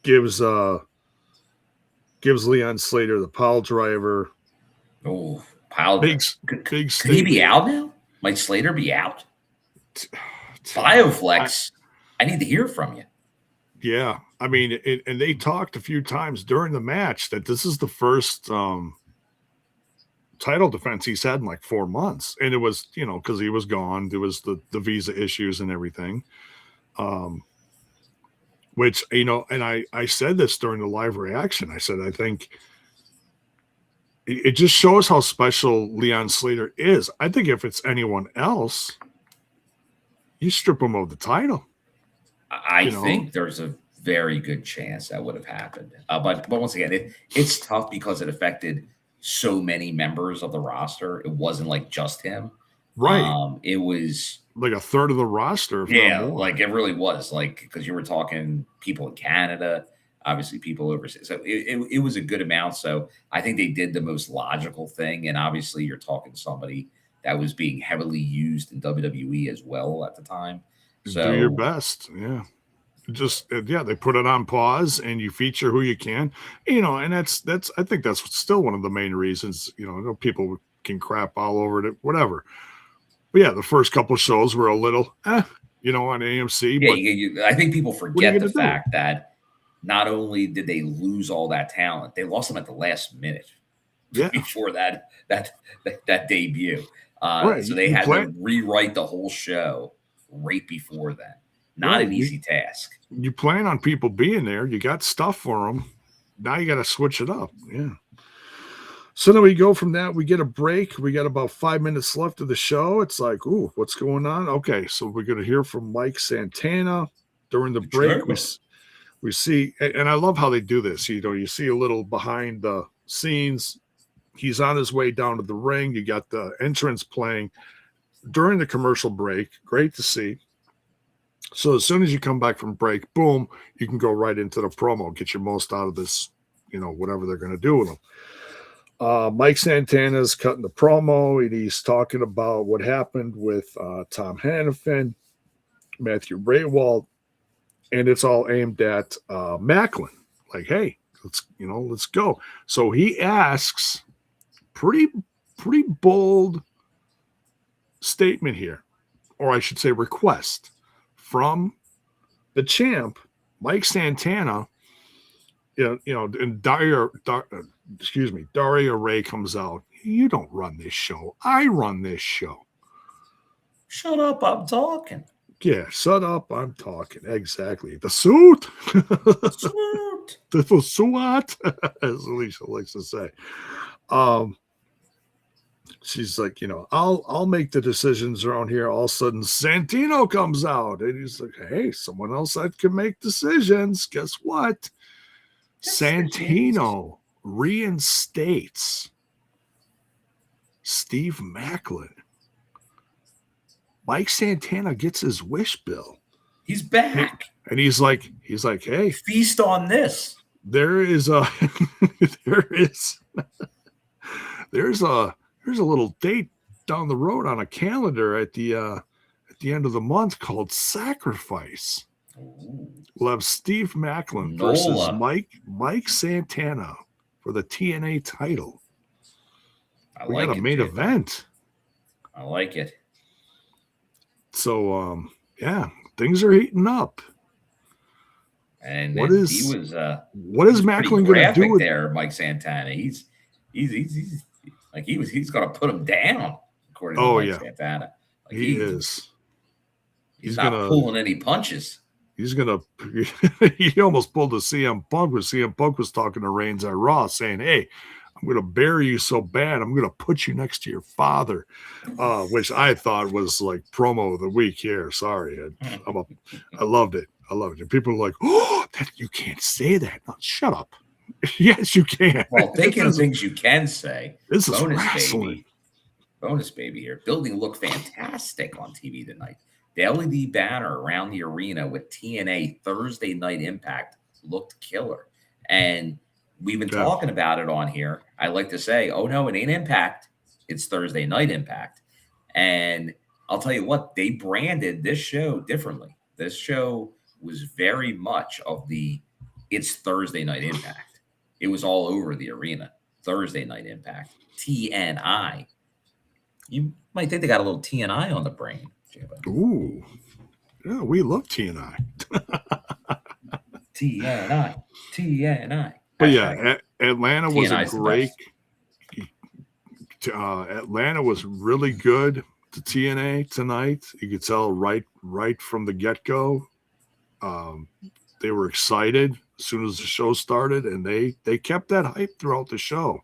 gives Leon Slater the pile driver. Oh, pile Big could he be out now? Might Slater be out? Bioflex, I need to hear from you. Yeah, I mean, and they talked a few times during the match that this is the first title defense he's had in like 4 months, and it was because he was gone. There was the visa issues and everything, which and I said this during the live reaction. I said I think it just shows how special Leon Slater is. I think if it's anyone else, you strip him of the title. I think there's a very good chance that would have happened. But once again, it's tough because it affected so many members of the roster. It wasn't like just him. Right. It was like a third of the roster. Yeah, like it really was. Like, because you were talking people in Canada, obviously people overseas. So it was a good amount. So I think they did the most logical thing. And obviously you're talking somebody that was being heavily used in WWE as well at the time. So do your best. Yeah. Just they put it on pause and you feature who you can, and that's I think that's still one of the main reasons. People can crap all over it, whatever. But yeah, the first couple of shows were a little, on AMC. Yeah, but I think people forget the fact that not only did they lose all that talent, they lost them at the last minute. Yeah. Before that debut, right. So they had to rewrite the whole show right before that. Not an easy task. You plan on people being there. You got stuff for them. Now you got to switch it up. Yeah. So then we go from that. We get a break. We got about 5 minutes left of the show. It's like, ooh, what's going on? Okay, so we're going to hear from Mike Santana during the break. We see, and I love how they do this. You see a little behind the scenes. He's on his way down to the ring. You got the entrance playing during the commercial break. Great to see. So as soon as you come back from break, boom, you can go right into the promo, get your most out of this, whatever they're going to do with them. Mike Santana's cutting the promo, and he's talking about what happened with Tom Hannafin, Matthew Raywald, and it's all aimed at Macklin. Like, hey, let's go. So he asks pretty bold statement here, or I should say request from the champ, Mike Santana. And Daria Ray comes out. You don't run this show. I run this show. Shut up, I'm talking. Yeah, shut up, I'm talking. Exactly. The suit. Suit. The SWAT, as Alicia likes to say. She's like, I'll make the decisions around here. All of a sudden, Santino comes out, and he's like, hey, someone else that can make decisions. Guess what? Santino reinstates Steve Macklin. Mike Santana gets his wish, Bill. He's back. And he's like, hey, feast on this. There's a little date down the road on a calendar at the end of the month called Sacrifice. Ooh. We'll have Steve Macklin versus Mike Santana for the TNA title. We got a main event. I like it. So things are heating up. And what is Macklin going to do with there, Mike Santana? He's like he's going to put him down. According to Mike Santana, he is. He's not pulling any punches. He's gonna. He almost pulled a CM Punk when CM Punk was talking to Reigns at Raw, saying, "Hey, I'm gonna bury you so bad, I'm gonna put you next to your father," which I thought was like promo of the week here. Sorry, I loved it. I loved it. People were like, "Oh, you can't say that." No, shut up. Yes, you can. Well, thinking of things you can say. This is bonus wrestling. Baby. Bonus baby here. Building looked fantastic on TV tonight. The LED banner around the arena with TNA Thursday Night Impact looked killer. And we've been talking about it on here. I like to say, oh, no, it ain't Impact. It's Thursday Night Impact. And I'll tell you what, they branded this show differently. This show was very much of it's Thursday Night Impact. It was all over the arena. Thursday Night Impact. TNI. You might think they got a little TNI on the brain. Ooh. Yeah, we love TNI. TNI. But yeah, Atlanta was TNI's a great. Atlanta was really good to TNA tonight. You could tell right from the get-go. They were excited as soon as the show started, and they kept that hype throughout the show.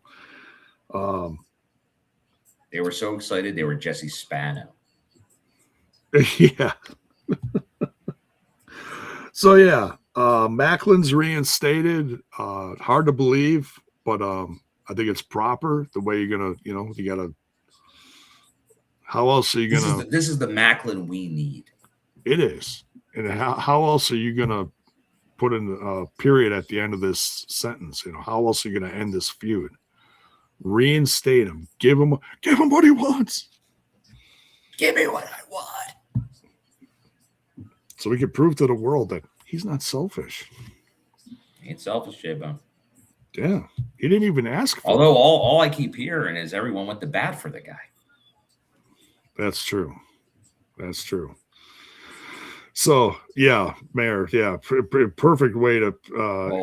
They were so excited they were Jesse Spano. Yeah. So yeah, Macklin's reinstated. Hard to believe, but I think it's proper the way you're gonna, you gotta. How else are you gonna? This is the Macklin we need. It is, and how else are you gonna put in a period at the end of this sentence? How else are you gonna end this feud? Reinstate him. Give him what he wants. Give me what I want. So we can prove to the world that he's not selfish. He ain't selfish, J-Bone. Yeah. He didn't even ask for Although it. all I keep hearing is everyone went to bat for the guy. That's true. That's true. So, yeah, Mayor, yeah, perfect way to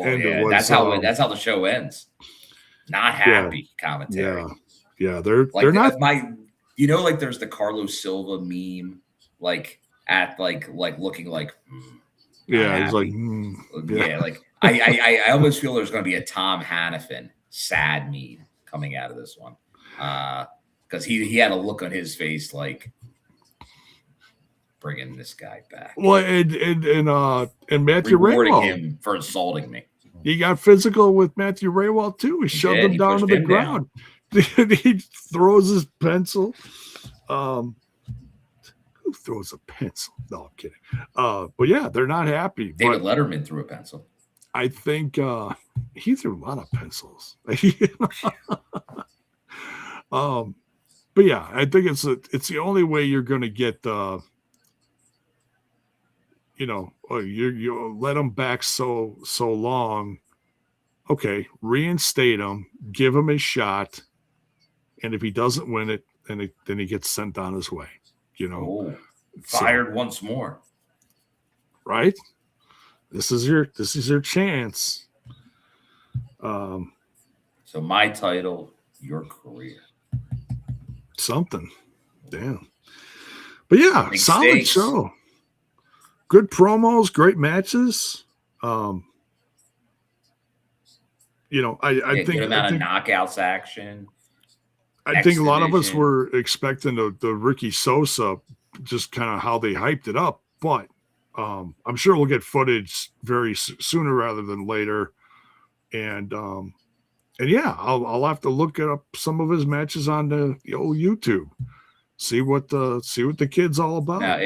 end it. That's how the show ends. Not happy commentary. Yeah, they're not. Like there's the Carlos Silva meme, like at like looking like. Yeah, he's like. Like I almost feel there's going to be a Tom Hannafin sad meme coming out of this one, because he had a look on his face like bringing this guy back. Well, and Matthew rewarding Raywald. him for insulting me. He got physical with Matthew Raywald too. He shoved him down to the ground. He throws his pencil. Who throws a pencil? No, I'm kidding. But yeah, they're not happy. David Letterman threw a pencil. I think he threw a lot of pencils. But yeah, I think it's the only way you're going to get you let him back so long. Okay, reinstate him, give him a shot, and if he doesn't win it, then he gets sent on his way. Fired once more. Right? This is your chance. So my title, your career. Something. Damn. But yeah, solid stakes. show. Good promos, great matches. I think good amount of knockouts action. I think a lot of us were expecting the Ricky Sosa, just kind of how they hyped it up, but I'm sure we'll get footage very sooner rather than later. And yeah, I'll have to look up some of his matches on the old YouTube, see what the kid's all about. No,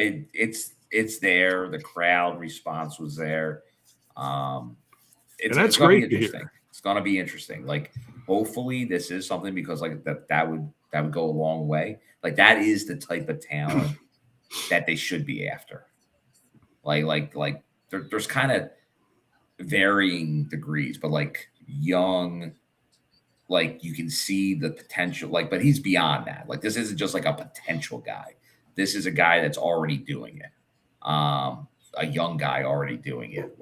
it's there. The crowd response was there. And that's great to hear. It's gonna be interesting. Like, hopefully, this is something because like that would go a long way. Like, that is the type of talent that they should be after. Like there's kind of varying degrees, but like young, like you can see the potential. Like, but he's beyond that. Like, this isn't just like a potential guy. This is a guy that's already doing it. A young guy already doing it.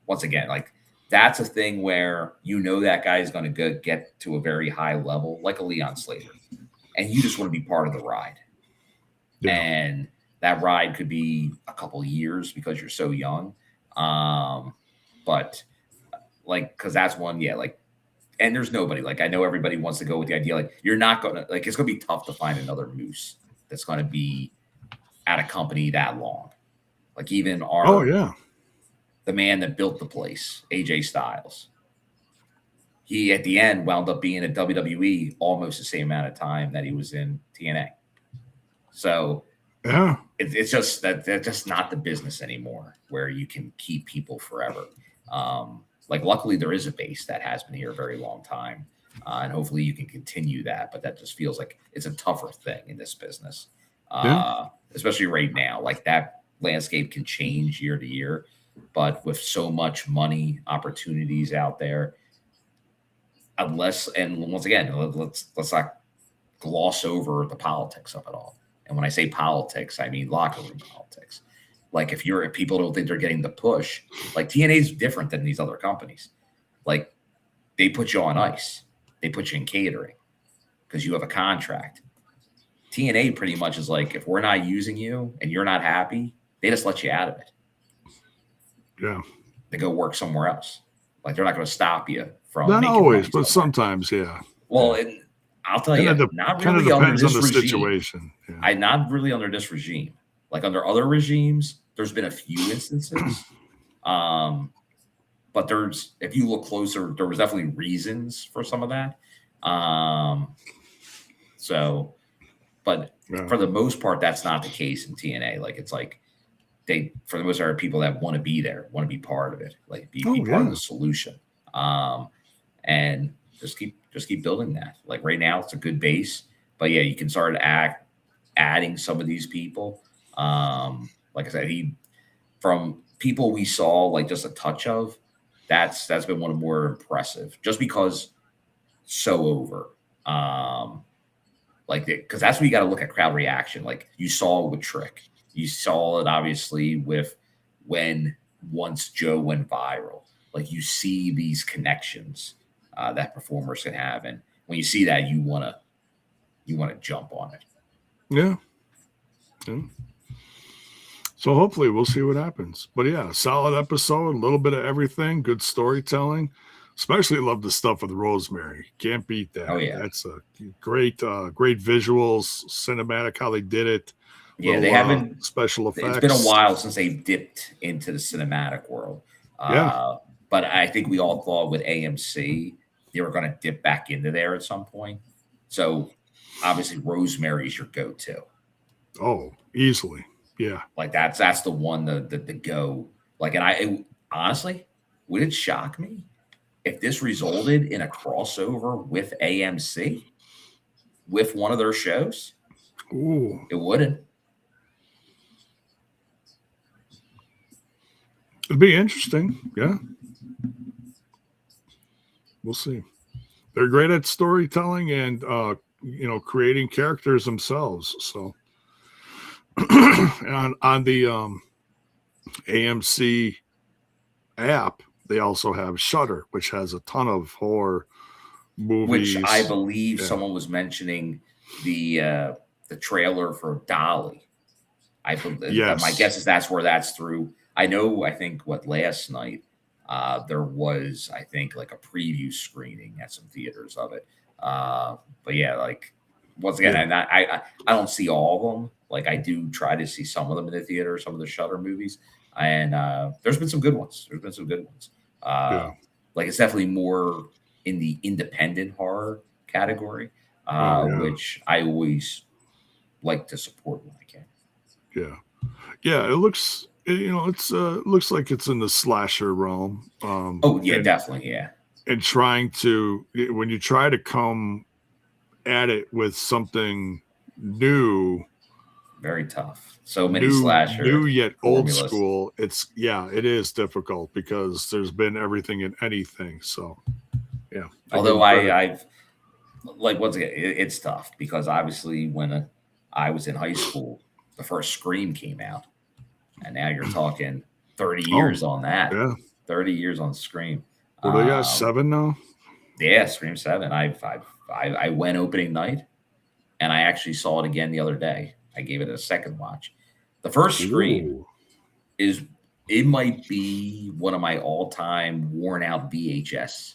Once again, like, that's a thing where that guy is going to get to a very high level, like a Leon Slater, and you just want to be part of the ride. Yeah. And that ride could be a couple of years because you're so young. But like, because that's one, yeah, like, and there's nobody, like, I know everybody wants to go with the idea, like, you're not going to, like, it's going to be tough to find another Moose that's going to be at a company that long. Like, even the man that built the place, AJ Styles, he at the end wound up being at WWE almost the same amount of time that he was in TNA. So yeah, it's just that that's just not the business anymore where you can keep people forever. Like, luckily there is a base that has been here a very long time, and hopefully you can continue that. But that just feels like it's a tougher thing in this business, especially right now. Like, that landscape can change year to year, but with so much money, opportunities out there, unless, and once again, let's not gloss over the politics of it all. And when I say politics, I mean locker room politics. Like, if people don't think they're getting the push, like, TNA is different than these other companies. Like, they put you on ice, they put you in catering because you have a contract. TNA pretty much is like, if we're not using you and you're not happy, they just let you out of it. Yeah, they go work somewhere else. Like, they're not going to stop you from. Not always, but sometimes, yeah. Well, and I'll tell you, not really under this regime. Situation. Yeah. Not really under this regime. Like, under other regimes, there's been a few instances. But if you look closer, there was definitely reasons for some of that. For the most part, that's not the case in TNA. Like, it's like for the most part, are people that want to be there, want to be part of it, like be part of the solution. And just keep building that. Like, right now, it's a good base, but yeah, you can start adding some of these people. Like I said, from people we saw, like, just a touch of, that's been one of the more impressive, just because so over. Like, because that's when you got to look at crowd reaction. Like, you saw it with Trick, you saw it obviously with once Joe went viral. Like, you see these connections that performers can have, and when you see that, you want to jump on it. Yeah. So hopefully we'll see what happens. But yeah, solid episode, a little bit of everything, good storytelling. Especially love the stuff with Rosemary. Can't beat that. Oh yeah, that's a great visuals, cinematic how they did it. Yeah, they haven't special effects. It's been a while since they dipped into the cinematic world. But I think we all thought with AMC they were going to dip back into there at some point. So obviously Rosemary's your go-to. Oh, easily. Yeah. Like, that's the one, the go. Like, and honestly, would it shock me if this resulted in a crossover with AMC with one of their shows? Ooh. It wouldn't. It'd be interesting. Yeah. We'll see. They're great at storytelling and, creating characters themselves. So on the AMC app, they also have Shudder, which has a ton of horror movies. Which I believe someone was mentioning the trailer for Dolly. My guess is that's where that's through. I think last night there was, I think, like a preview screening at some theaters of it. But yeah, like, once again, I don't see all of them. Like, I do try to see some of them in the theater, some of the Shudder movies. And there's been some good ones. Like, it's definitely more in the independent horror category, which I always like to support when I can. Yeah. It looks, looks like it's in the slasher realm. Definitely, yeah. And when you try to come at it with something new, very tough. So many slasher, new yet formulas. Old school. It is difficult because there's been everything and anything. So, yeah. Although I've like, once again, it's tough because obviously when I was in high school, the first Scream came out, and now you're talking 30 years on that. Yeah, 30 years on Scream. Well, they got 7 now. Yeah, Scream 7. I went opening night, and I actually saw it again the other day. I gave it a second watch. The first Scream Ooh. it might be one of my all-time worn-out VHS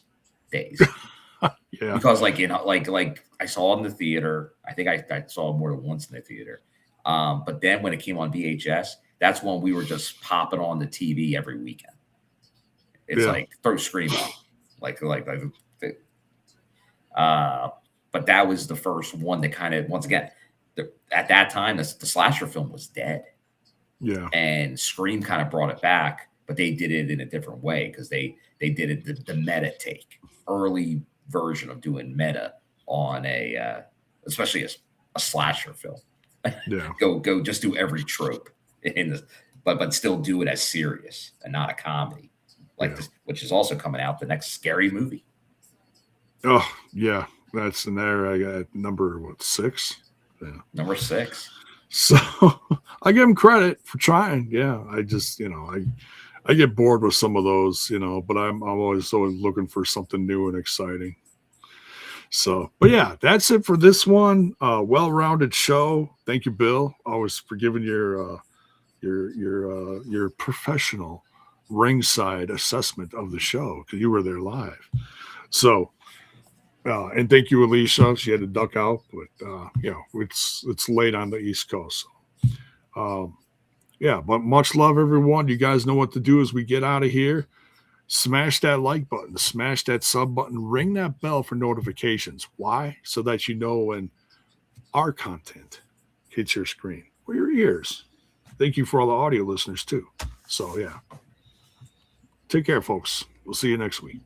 days. Yeah. Because like I saw it in the theater. I think I saw it more than once in the theater. But then when it came on VHS, that's when we were just popping on the TV every weekend. It's like throw Scream on, but that was the first one that kind of, once again, at that time the slasher film was dead. Yeah. And Scream kind of brought it back, but they did it in a different way because they did it the meta take, early version of doing meta on a especially a slasher film. Yeah. go just do every trope in the, but still do it as serious and not a comedy like this, which is also coming out, the next Scary Movie. Oh yeah, that's in there. I got number 6. Yeah, number 6. So I give him credit for trying. Yeah, I just I get bored with some of those, but I'm always looking for something new and exciting. So, but yeah, that's it for this one. Well-rounded show. Thank you, Bill, always for giving your professional ringside assessment of the show because you were there live. So, and thank you, Alicia. She had to duck out, but it's late on the East Coast. So, yeah, but much love, everyone. You guys know what to do as we get out of here. Smash that like button, smash that sub button, ring that bell for notifications. Why? So that you know when our content hits your screen or your ears. Thank you for all the audio listeners too. So yeah, take care, folks. We'll see you next week.